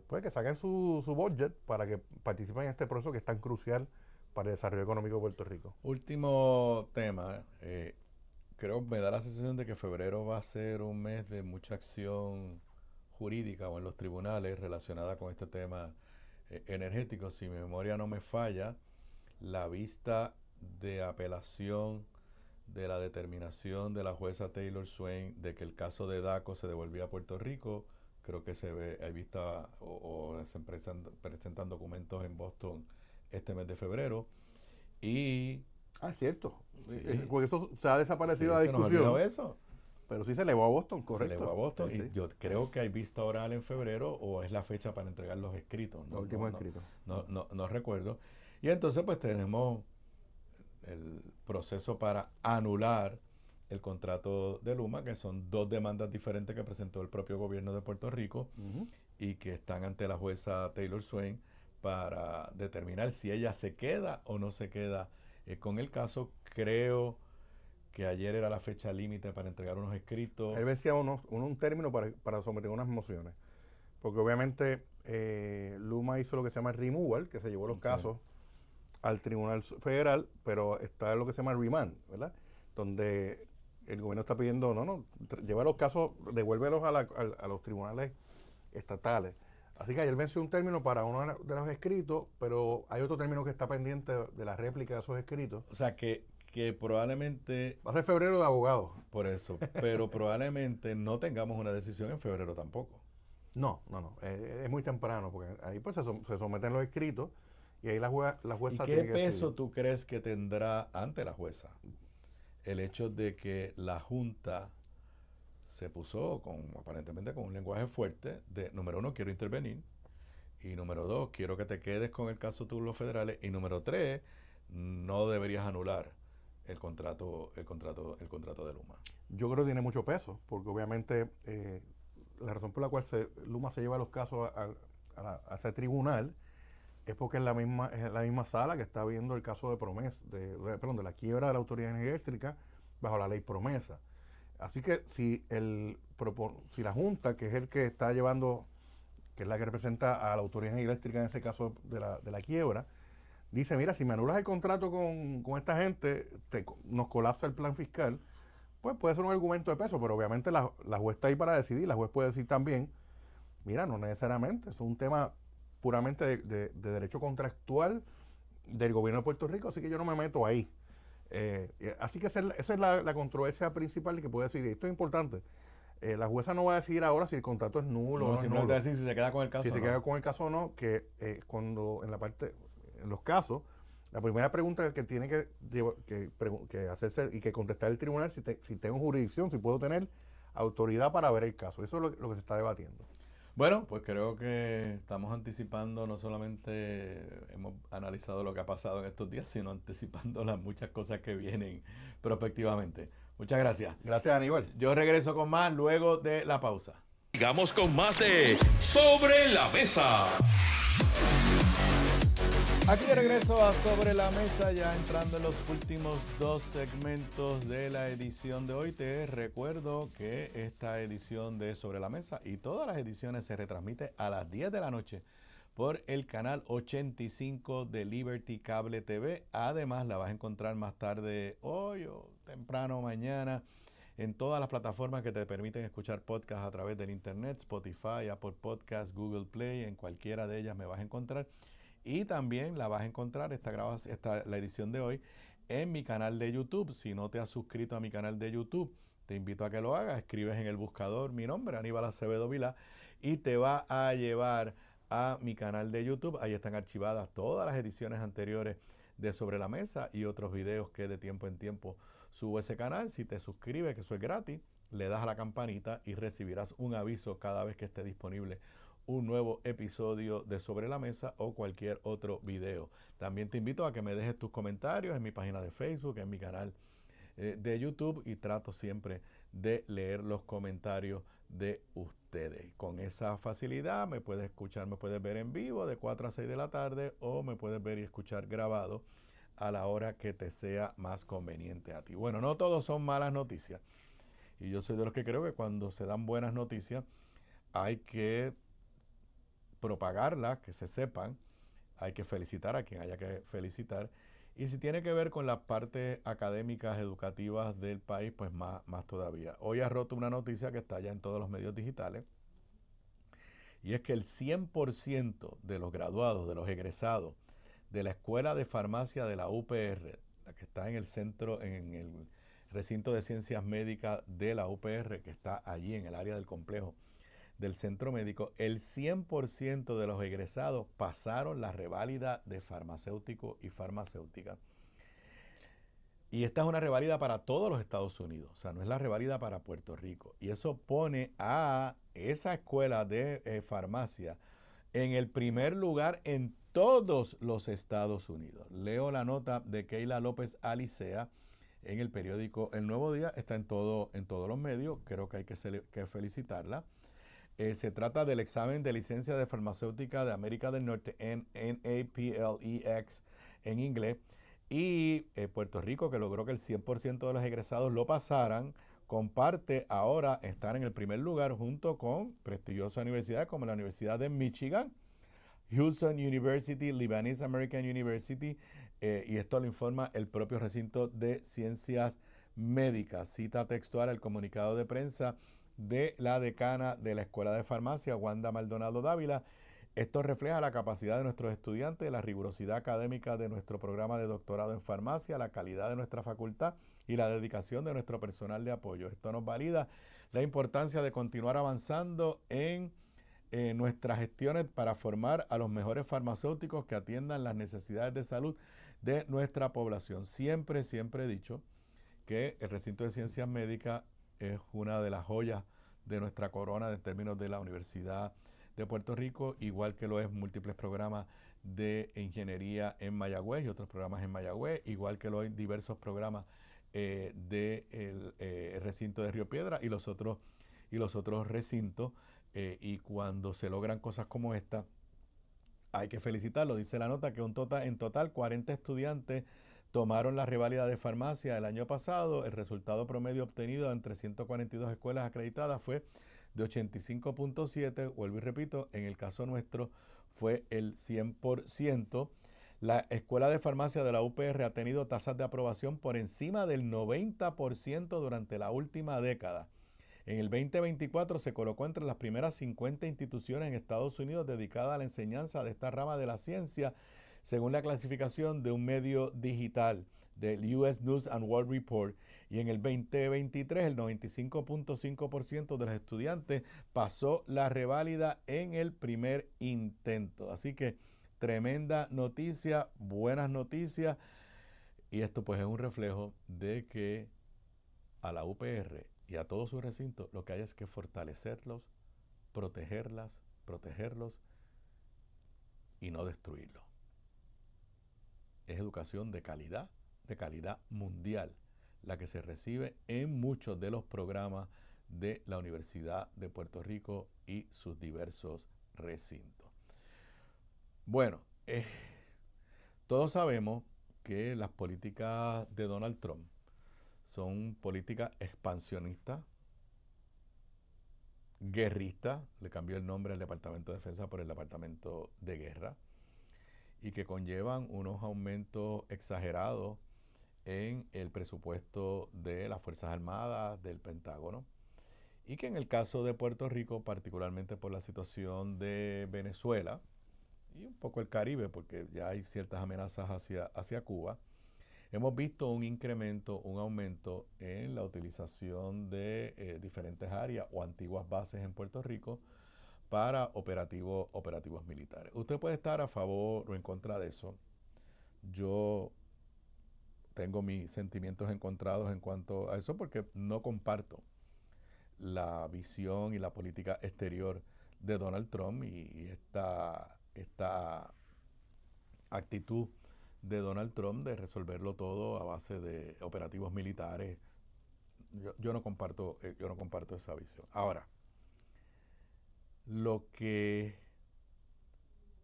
pues que saquen su budget para que participen en este proceso que es tan crucial para el desarrollo económico de Puerto Rico. Último tema. Creo me da la sensación de que febrero va a ser un mes de mucha acción jurídica o en los tribunales relacionada con este tema energético. Si mi memoria no me falla, la vista de apelación de la determinación de la jueza Taylor Swain de que el caso de DACO se devolvía a Puerto Rico, creo que hay vista o se presentan documentos en Boston este mes de febrero. Y es cierto. Sí. Porque eso se ha desaparecido la se nos discusión. olvidó eso. Pero sí se elevó a Boston, correcto. Se elevó a Boston Sí, y sí. yo creo que hay vista oral en febrero o es la fecha para entregar los escritos. Los últimos escritos. No recuerdo. Y entonces pues tenemos el proceso para anular el contrato de Luma, que son 2 demandas diferentes que presentó el propio gobierno de Puerto Rico y que están ante la jueza Taylor Swain para determinar si ella se queda o no se queda con el caso. Creo que ayer era la fecha límite para entregar unos escritos. Él vencía un término para someter unas mociones. Porque obviamente Luma hizo lo que se llama removal, que se llevó los casos al Tribunal Federal, pero está lo que se llama remand, ¿verdad? Donde el gobierno está pidiendo, lleva los casos, devuélvelos a los tribunales estatales. Así que ayer venció un término para uno de los escritos, pero hay otro término que está pendiente de la réplica de esos escritos. O sea, que probablemente... Va a ser febrero de abogados. Por eso, pero probablemente no tengamos una decisión en febrero tampoco. No. Es muy temprano, porque ahí pues se someten los escritos y ahí la jueza ¿Y qué tiene que peso decidir. tú crees que tendrá ante la jueza el hecho de que la Junta se puso aparentemente con un lenguaje fuerte de, número 1, quiero intervenir, y número 2, quiero que te quedes con el caso de los federales, y número 3, no deberías anular el contrato de Luma? Yo creo que tiene mucho peso, porque obviamente la razón por la cual Luma se lleva los casos a ese tribunal es porque es la misma sala que está viendo el caso de Promesa, de la quiebra de la Autoridad de Energía Eléctrica bajo la ley Promesa. Así que si la Junta, que es el que está llevando, que es la que representa a la Autoridad de Energía Eléctrica en ese caso de la quiebra, dice, mira, si me anulas el contrato con esta gente, nos colapsa el plan fiscal, pues puede ser un argumento de peso, pero obviamente la juez está ahí para decidir. La juez puede decir también, mira, no necesariamente, es un tema puramente de derecho contractual del gobierno de Puerto Rico, así que yo no me meto ahí. Así que esa es la controversia principal que puede decir, y esto es importante, la jueza no va a decidir ahora si el contrato es nulo o no es nulo. No decir si se queda con el caso si se queda con el caso o no, que cuando en los casos, la primera pregunta que tiene que hacerse y que contestar el tribunal si tengo jurisdicción, si puedo tener autoridad para ver el caso. Eso es lo que se está debatiendo. Bueno, pues creo que estamos anticipando, no solamente hemos analizado lo que ha pasado en estos días, sino anticipando las muchas cosas que vienen prospectivamente. Muchas gracias. Gracias, Aníbal. Yo regreso con más luego de la pausa. Sigamos con más de Sobre la Mesa. Aquí de regreso a Sobre la Mesa, ya entrando en los últimos 2 segmentos de la edición de hoy. Te recuerdo que esta edición de Sobre la Mesa y todas las ediciones se retransmite a las 10 de la noche por el canal 85 de Liberty Cable TV. Además, la vas a encontrar más tarde hoy o temprano mañana en todas las plataformas que te permiten escuchar podcasts a través del internet, Spotify, Apple Podcasts, Google Play, en cualquiera de ellas me vas a encontrar. Y también la vas a encontrar, la edición de hoy, en mi canal de YouTube. Si no te has suscrito a mi canal de YouTube, te invito a que lo hagas. Escribes en el buscador mi nombre, Aníbal Acevedo Vilá, y te va a llevar a mi canal de YouTube. Ahí están archivadas todas las ediciones anteriores de Sobre la Mesa y otros videos que de tiempo en tiempo subo a ese canal. Si te suscribes, que eso es gratis, le das a la campanita y recibirás un aviso cada vez que esté disponible un nuevo episodio de Sobre la Mesa o cualquier otro video. También te invito a que me dejes tus comentarios en mi página de Facebook, en mi canal de YouTube y trato siempre de leer los comentarios de ustedes. Con esa facilidad me puedes escuchar, me puedes ver en vivo de 4 a 6 de la tarde o me puedes ver y escuchar grabado a la hora que te sea más conveniente a ti. Bueno, no todos son malas noticias y yo soy de los que creo que cuando se dan buenas noticias hay que propagarlas, que se sepan, hay que felicitar a quien haya que felicitar. Y si tiene que ver con las partes académicas, educativas del país, pues más todavía. Hoy ha roto una noticia que está ya en todos los medios digitales, y es que el 100% de los graduados, de los egresados de la Escuela de Farmacia de la UPR, la que está en el centro, en el recinto de ciencias médicas de la UPR, que está allí en el área del complejo del centro médico, el 100% de los egresados pasaron la reválida de farmacéutico y farmacéutica. Y esta es una reválida para todos los Estados Unidos, o sea, no es la reválida para Puerto Rico. Y eso pone a esa escuela de farmacia en el primer lugar en todos los Estados Unidos. Leo la nota de Keila López Alicea en el periódico El Nuevo Día, está en todos los medios, creo que hay que felicitarla. Se trata del examen de licencia de farmacéutica de América del Norte, NAPLEX en inglés, y Puerto Rico, que logró que el 100% de los egresados lo pasaran, comparte ahora estar en el primer lugar junto con prestigiosas universidades como la Universidad de Michigan, Houston University, Lebanese American University, y esto lo informa el propio recinto de ciencias médicas. Cita textual el comunicado de prensa de la decana de la Escuela de Farmacia, Wanda Maldonado Dávila. Esto refleja la capacidad de nuestros estudiantes, la rigurosidad académica de nuestro programa de doctorado en farmacia, la calidad de nuestra facultad y la dedicación de nuestro personal de apoyo. Esto nos valida la importancia de continuar avanzando en nuestras gestiones para formar a los mejores farmacéuticos que atiendan las necesidades de salud de nuestra población. Siempre he dicho que el recinto de ciencias médicas es una de las joyas de nuestra corona en términos de la Universidad de Puerto Rico, igual que lo es múltiples programas de ingeniería en Mayagüez y otros programas en Mayagüez, igual que lo hay diversos programas del recinto de Río Piedra y los otros recintos, y cuando se logran cosas como esta, hay que felicitarlo. Dice la nota que en total 40 estudiantes tomaron la reválida de farmacia el año pasado. El resultado promedio obtenido entre 142 escuelas acreditadas fue de 85.7. Vuelvo y repito, en el caso nuestro fue el 100%. La Escuela de Farmacia de la UPR ha tenido tasas de aprobación por encima del 90% durante la última década. En el 2024 se colocó entre las primeras 50 instituciones en Estados Unidos dedicadas a la enseñanza de esta rama de la ciencia, según la clasificación de un medio digital del US News and World Report. Y en el 2023, el 95.5% de los estudiantes pasó la reválida en el primer intento. Así que tremenda noticia, buenas noticias. Y esto pues es un reflejo de que a la UPR y a todos sus recintos lo que hay es que fortalecerlos, protegerlos y no destruirlos. Es educación de calidad mundial, la que se recibe en muchos de los programas de la Universidad de Puerto Rico y sus diversos recintos. Bueno, todos sabemos que las políticas de Donald Trump son políticas expansionistas, guerristas, le cambió el nombre al Departamento de Defensa por el Departamento de Guerra, y que conllevan unos aumentos exagerados en el presupuesto de las Fuerzas Armadas, del Pentágono, y que en el caso de Puerto Rico, particularmente por la situación de Venezuela y un poco el Caribe, porque ya hay ciertas amenazas hacia Cuba, hemos visto un incremento, un aumento en la utilización de diferentes áreas o antiguas bases en Puerto Rico para operativos militares. Usted puede estar a favor o en contra de eso. Yo tengo mis sentimientos encontrados en cuanto a eso porque no comparto la visión y la política exterior de Donald Trump y esta actitud de Donald Trump de resolverlo todo a base de operativos militares. Yo no comparto esa visión. Ahora, lo que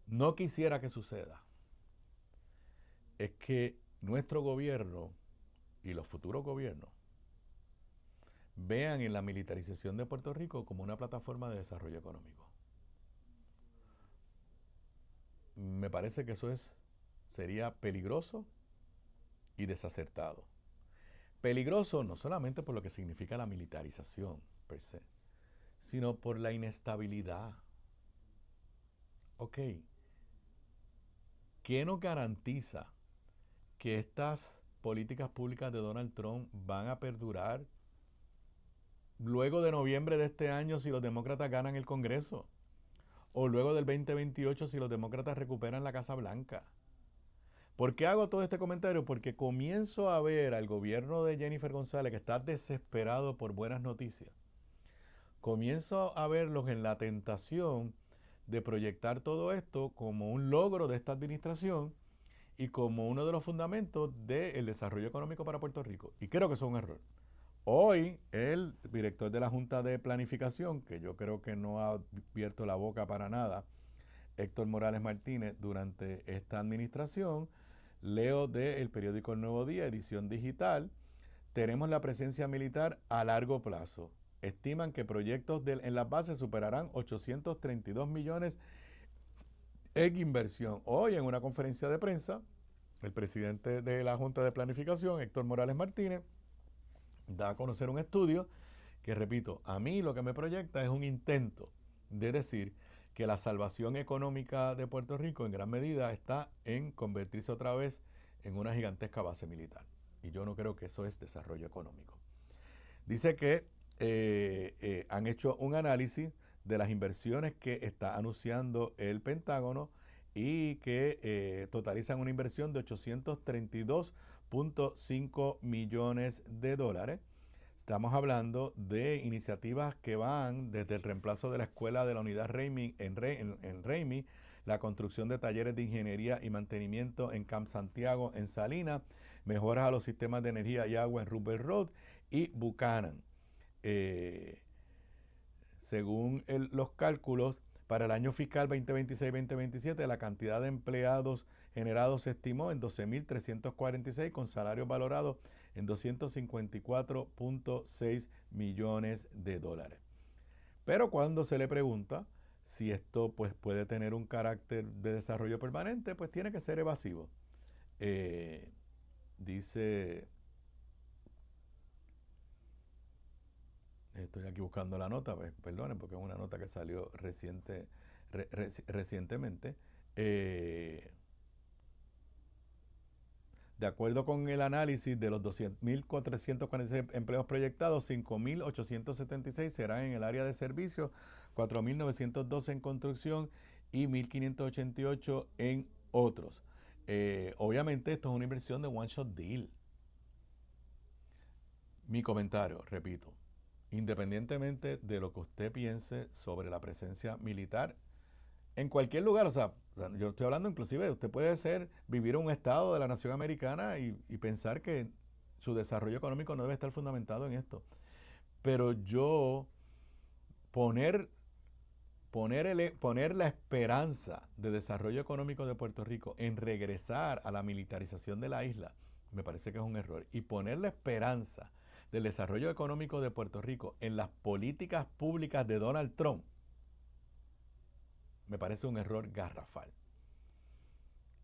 no quisiera que suceda es que nuestro gobierno y los futuros gobiernos vean en la militarización de Puerto Rico como una plataforma de desarrollo económico. Me parece que eso sería peligroso y desacertado. Peligroso no solamente por lo que significa la militarización per se, sino por la inestabilidad. Ok, ¿qué nos garantiza que estas políticas públicas de Donald Trump van a perdurar luego de noviembre de este año si los demócratas ganan el Congreso? O luego del 2028 si los demócratas recuperan la Casa Blanca. ¿Por qué hago todo este comentario? Porque comienzo a ver al gobierno de Jennifer González, que está desesperado por buenas noticias. Comienzo a verlos en la tentación de proyectar todo esto como un logro de esta administración y como uno de los fundamentos del desarrollo económico para Puerto Rico. Y creo que eso es un error. Hoy, el director de la Junta de Planificación, que yo creo que no ha abierto la boca para nada, Héctor Morales Martínez, durante esta administración, leo del periódico El Nuevo Día, edición digital, tenemos la presencia militar a largo plazo. Estiman que proyectos en las bases superarán 832 millones en inversión. Hoy, en una conferencia de prensa, el presidente de la Junta de Planificación, Héctor Morales Martínez, da a conocer un estudio que, repito, a mí lo que me proyecta es un intento de decir que la salvación económica de Puerto Rico en gran medida está en convertirse otra vez en una gigantesca base militar. Y yo no creo que eso es desarrollo económico. Dice que han hecho un análisis de las inversiones que está anunciando el Pentágono y que totalizan una inversión de 832.5 millones de dólares. Estamos hablando de iniciativas que van desde el reemplazo de la escuela de la unidad Raimi en Raimi, la construcción de talleres de ingeniería y mantenimiento en Camp Santiago en Salinas, mejoras a los sistemas de energía y agua en Rupert Road y Buchanan. Según los cálculos, para el año fiscal 2026-2027, la cantidad de empleados generados se estimó en 12.346 con salarios valorados en 254.6 millones de dólares. Pero cuando se le pregunta si esto pues, puede tener un carácter de desarrollo permanente, pues tiene que ser evasivo. Dice, estoy aquí buscando la nota, pues, perdonen, porque es una nota que salió recientemente. De acuerdo con el análisis de los 200.446 empleos proyectados, 5.876 serán en el área de servicios, 4.912 en construcción y 1.588 en otros. Obviamente esto es una inversión de one shot deal. Mi comentario, repito, independientemente de lo que usted piense sobre la presencia militar en cualquier lugar, o sea, yo estoy hablando inclusive, usted puede vivir en un estado de la nación americana y pensar que su desarrollo económico no debe estar fundamentado en esto. Pero yo poner la esperanza de desarrollo económico de Puerto Rico en regresar a la militarización de la isla, me parece que es un error. Y poner la esperanza del desarrollo económico de Puerto Rico en las políticas públicas de Donald Trump, me parece un error garrafal.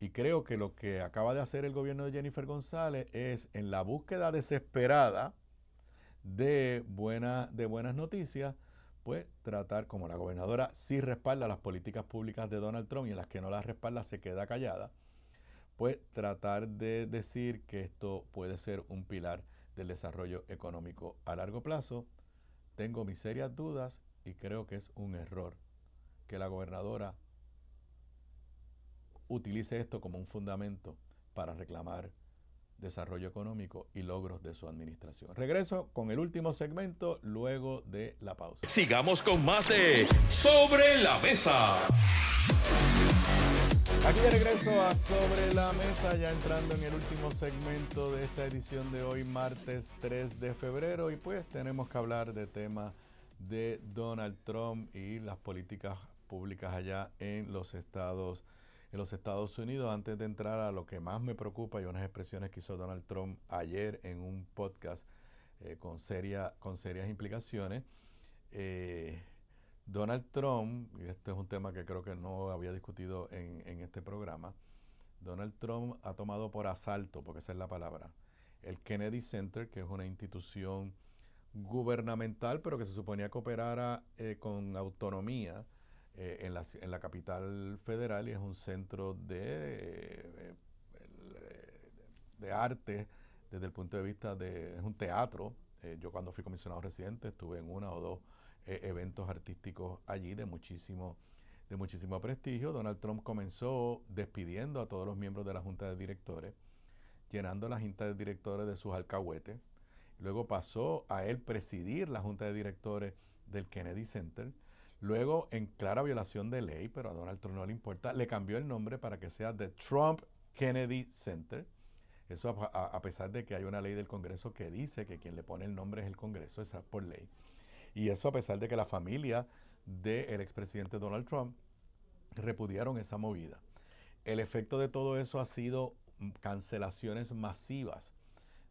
Y creo que lo que acaba de hacer el gobierno de Jennifer González es, en la búsqueda desesperada de buenas noticias, pues tratar, como la gobernadora sí respalda las políticas públicas de Donald Trump y en las que no las respalda se queda callada, pues tratar de decir que esto puede ser un pilar del desarrollo económico a largo plazo. Tengo mis serias dudas y creo que es un error que la gobernadora utilice esto como un fundamento para reclamar desarrollo económico y logros de su administración. Regreso con el último segmento luego de la pausa. Sigamos con más de Sobre la Mesa. Aquí de regreso a Sobre la Mesa, ya entrando en el último segmento de esta edición de hoy, martes 3 de febrero, y pues tenemos que hablar de tema de Donald Trump y las políticas públicas allá en los Estados Unidos. Antes de entrar a lo que más me preocupa y unas expresiones que hizo Donald Trump ayer en un podcast con serias implicaciones, Donald Trump, y este es un tema que creo que no había discutido en este programa, Donald Trump ha tomado por asalto, porque esa es la palabra, el Kennedy Center, que es una institución gubernamental, pero que se suponía que operara con autonomía en la capital federal, y es un centro de arte desde el punto de vista es un teatro. Yo cuando fui comisionado residente estuve en una o dos eventos artísticos allí de muchísimo prestigio. Donald Trump comenzó despidiendo a todos los miembros de la Junta de Directores, llenando la Junta de Directores de sus alcahuetes. Luego pasó a él presidir la Junta de Directores del Kennedy Center. Luego, en clara violación de ley, pero a Donald Trump no le importa, le cambió el nombre para que sea The Trump Kennedy Center. Eso a pesar de que hay una ley del Congreso que dice que quien le pone el nombre es el Congreso, esa por ley. Y eso a pesar de que la familia del expresidente Donald Trump repudiaron esa movida. El efecto de todo eso ha sido cancelaciones masivas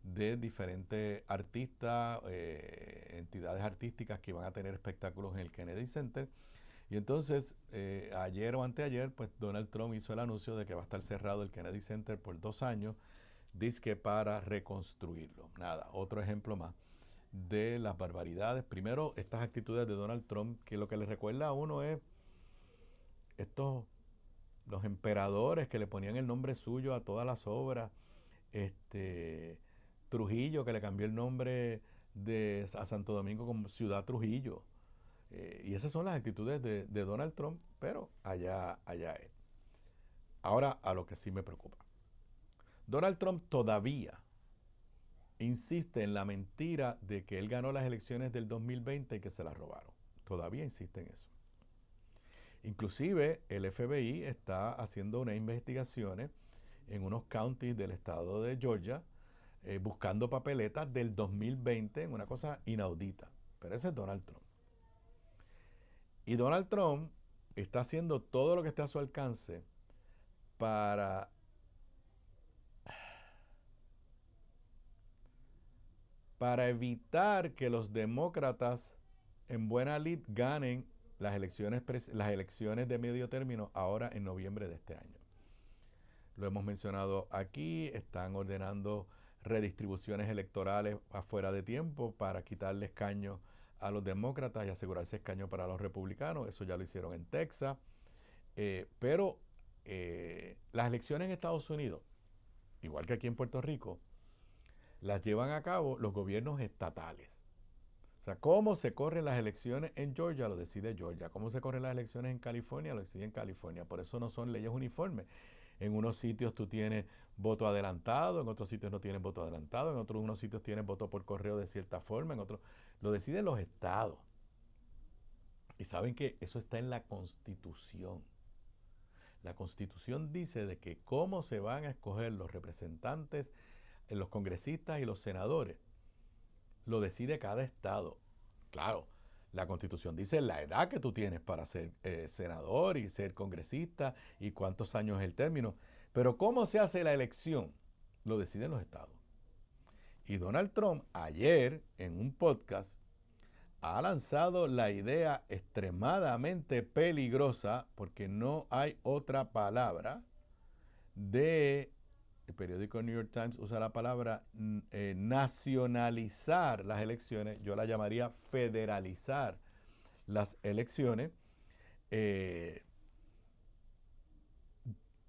de diferentes artistas, entidades artísticas que iban a tener espectáculos en el Kennedy Center. Y entonces, ayer o anteayer, pues Donald Trump hizo el anuncio de que va a estar cerrado el Kennedy Center por 2 años, dizque para reconstruirlo. Nada, otro ejemplo más de las barbaridades. Primero, estas actitudes de Donald Trump, que lo que le recuerda a uno es los emperadores que le ponían el nombre suyo a todas las obras. Trujillo, que le cambió el nombre a Santo Domingo como Ciudad Trujillo. Y esas son las actitudes de Donald Trump, pero allá él. Ahora, a lo que sí me preocupa. Donald Trump todavía insiste en la mentira de que él ganó las elecciones del 2020 y que se las robaron. Todavía insiste en eso. Inclusive, el FBI está haciendo unas investigaciones en unos counties del estado de Georgia, buscando papeletas del 2020, en una cosa inaudita. Pero ese es Donald Trump. Y Donald Trump está haciendo todo lo que está a su alcance para evitar que los demócratas en buena lid ganen las elecciones de medio término ahora en noviembre de este año. Lo hemos mencionado aquí, están ordenando redistribuciones electorales afuera de tiempo para quitarle escaños a los demócratas y asegurarse escaños para los republicanos. Eso ya lo hicieron en Texas. Pero las elecciones en Estados Unidos, igual que aquí en Puerto Rico, las llevan a cabo los gobiernos estatales. O sea, cómo se corren las elecciones en Georgia lo decide Georgia. Cómo se corren las elecciones en California lo decide en California. Por eso no son leyes uniformes. En unos sitios tú tienes voto adelantado, en otros sitios no tienes voto adelantado, en unos sitios tienes voto por correo de cierta forma, en otros lo deciden los estados. Y saben que eso está en la Constitución. La Constitución dice de que cómo se van a escoger los representantes, los congresistas y los senadores, lo decide cada estado. Claro, la Constitución dice la edad que tú tienes para ser senador y ser congresista y cuántos años es el término. Pero cómo se hace la elección, lo deciden los estados. Y Donald Trump ayer en un podcast ha lanzado la idea extremadamente peligrosa, porque no hay otra palabra, el periódico New York Times usa la palabra nacionalizar las elecciones. Yo la llamaría federalizar las elecciones,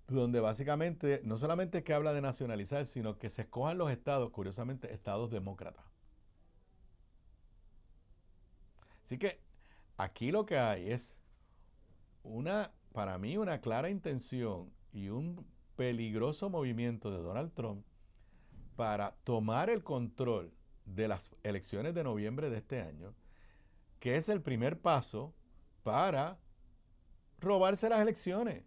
donde básicamente no solamente es que habla de nacionalizar, sino que se escojan los estados, curiosamente, estados demócratas. Así que aquí lo que hay es para mí, una clara intención y un peligroso movimiento de Donald Trump para tomar el control de las elecciones de noviembre de este año, que es el primer paso para robarse las elecciones.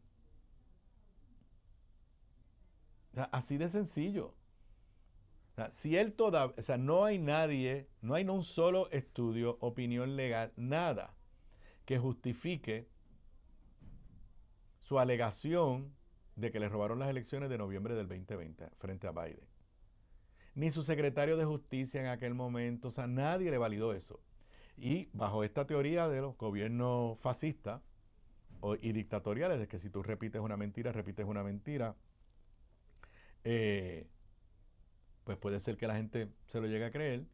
O sea, así de sencillo. O sea, si él o sea, no hay nadie, no hay un solo estudio, opinión legal, nada que justifique su alegación de que le robaron las elecciones de noviembre del 2020 frente a Biden. Ni su secretario de justicia en aquel momento, o sea, nadie le validó eso. Y bajo esta teoría de los gobiernos fascistas y dictatoriales, de que si tú repites una mentira, pues puede ser que la gente se lo llegue a creer.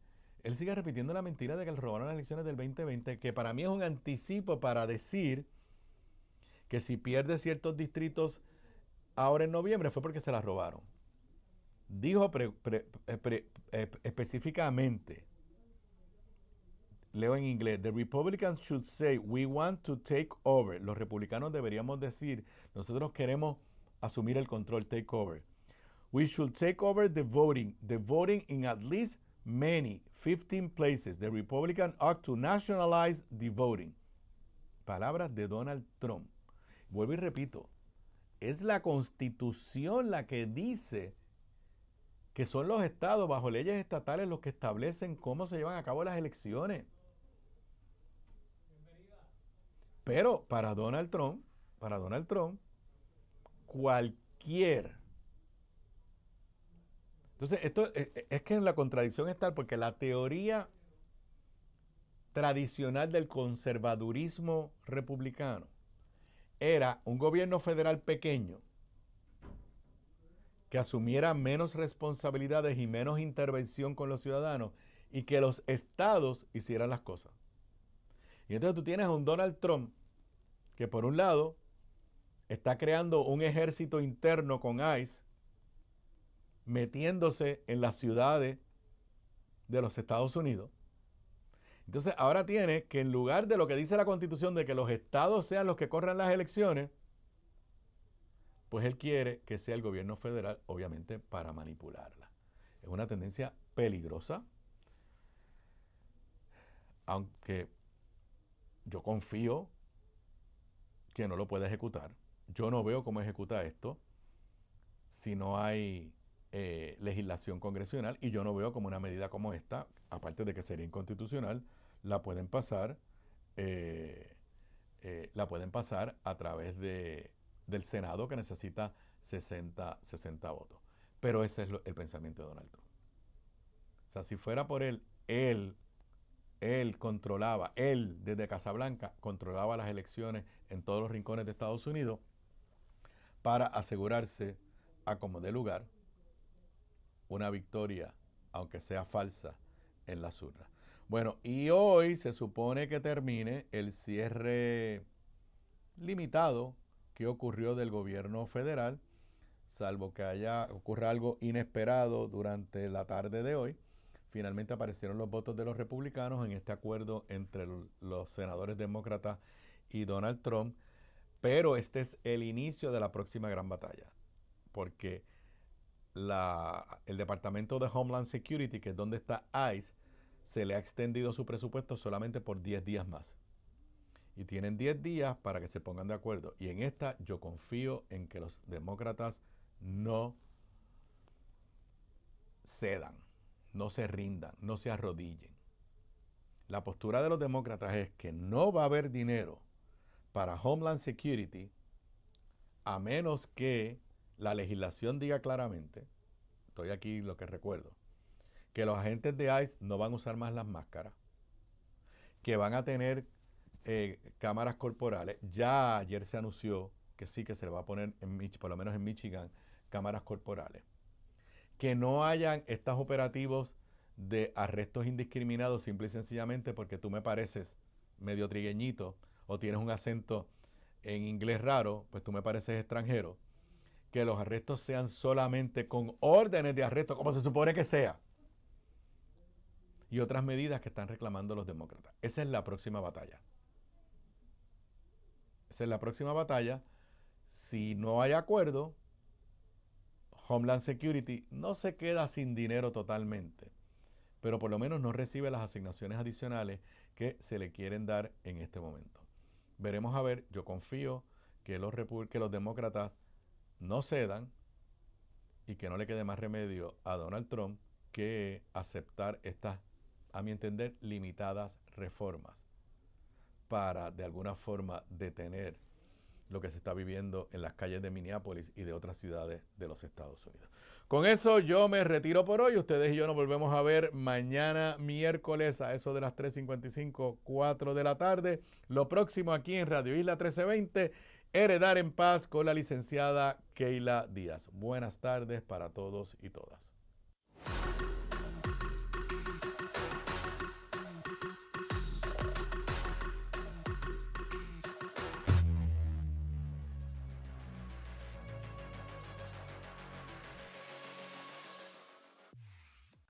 Él sigue repitiendo la mentira de que le robaron las elecciones del 2020, que para mí es un anticipo para decir que si pierde ciertos distritos ahora en noviembre fue porque se las robaron. Dijo específicamente, leo en inglés, the Republicans should say, we want to take over. Los republicanos deberíamos decir, nosotros queremos asumir el control, take over. We should take over the voting in at least 15 places. The Republicans ought to nationalize the voting. Palabras de Donald Trump. Vuelvo y repito, es la Constitución la que dice que son los estados bajo leyes estatales los que establecen cómo se llevan a cabo las elecciones. Pero para Donald Trump, cualquier... Entonces, esto es que en la contradicción está porque la teoría tradicional del conservadurismo republicano era un gobierno federal pequeño que asumiera menos responsabilidades y menos intervención con los ciudadanos y que los estados hicieran las cosas. Y entonces tú tienes a un Donald Trump que por un lado está creando un ejército interno con ICE, metiéndose en las ciudades de los Estados Unidos. Entonces ahora tiene que en lugar de lo que dice la Constitución de que los estados sean los que corran las elecciones, pues él quiere que sea el gobierno federal, obviamente, para manipularla. Es una tendencia peligrosa, aunque yo confío que no lo puede ejecutar. Yo no veo cómo ejecuta esto si no hay legislación congresional, y yo no veo como una medida como esta, aparte de que sería inconstitucional, la pueden pasar a través del Senado, que necesita 60 votos. Pero ese es el pensamiento de Donald Trump. O sea, si fuera por él controlaba, desde Casablanca, controlaba las elecciones en todos los rincones de Estados Unidos para asegurarse, a como dé lugar, una victoria, aunque sea falsa, en las urnas. Bueno, y hoy se supone que termine el cierre limitado que ocurrió del gobierno federal, salvo que ocurra algo inesperado durante la tarde de hoy. Finalmente aparecieron los votos de los republicanos en este acuerdo entre los senadores demócratas y Donald Trump, pero este es el inicio de la próxima gran batalla, porque el Departamento de Homeland Security, que es donde está ICE, se le ha extendido su presupuesto solamente por 10 días más. Y tienen 10 días para que se pongan de acuerdo. Y en esta yo confío en que los demócratas no cedan, no se rindan, no se arrodillen. La postura de los demócratas es que no va a haber dinero para Homeland Security a menos que la legislación diga claramente, estoy aquí lo que recuerdo, que los agentes de ICE no van a usar más las máscaras, que van a tener cámaras corporales. Ya ayer se anunció que sí, que se le va a poner, por lo menos en Michigan, cámaras corporales. Que no hayan estos operativos de arrestos indiscriminados simple y sencillamente porque tú me pareces medio trigueñito o tienes un acento en inglés raro, pues tú me pareces extranjero. Que los arrestos sean solamente con órdenes de arresto, como se supone que sea. Y otras medidas que están reclamando los demócratas. Esa es la próxima batalla. Esa es la próxima batalla. Si no hay acuerdo, Homeland Security no se queda sin dinero totalmente, pero por lo menos no recibe las asignaciones adicionales que se le quieren dar en este momento. Veremos a ver. Yo confío que los demócratas no cedan y que no le quede más remedio a Donald Trump que aceptar estas, a mi entender, limitadas reformas para de alguna forma detener lo que se está viviendo en las calles de Minneapolis y de otras ciudades de los Estados Unidos. Con eso yo me retiro por hoy. Ustedes y yo nos volvemos a ver mañana miércoles a eso de las 3:55, 4 de la tarde. Lo próximo aquí en Radio Isla 1320, Heredar en Paz con la licenciada Keila Díaz. Buenas tardes para todos y todas.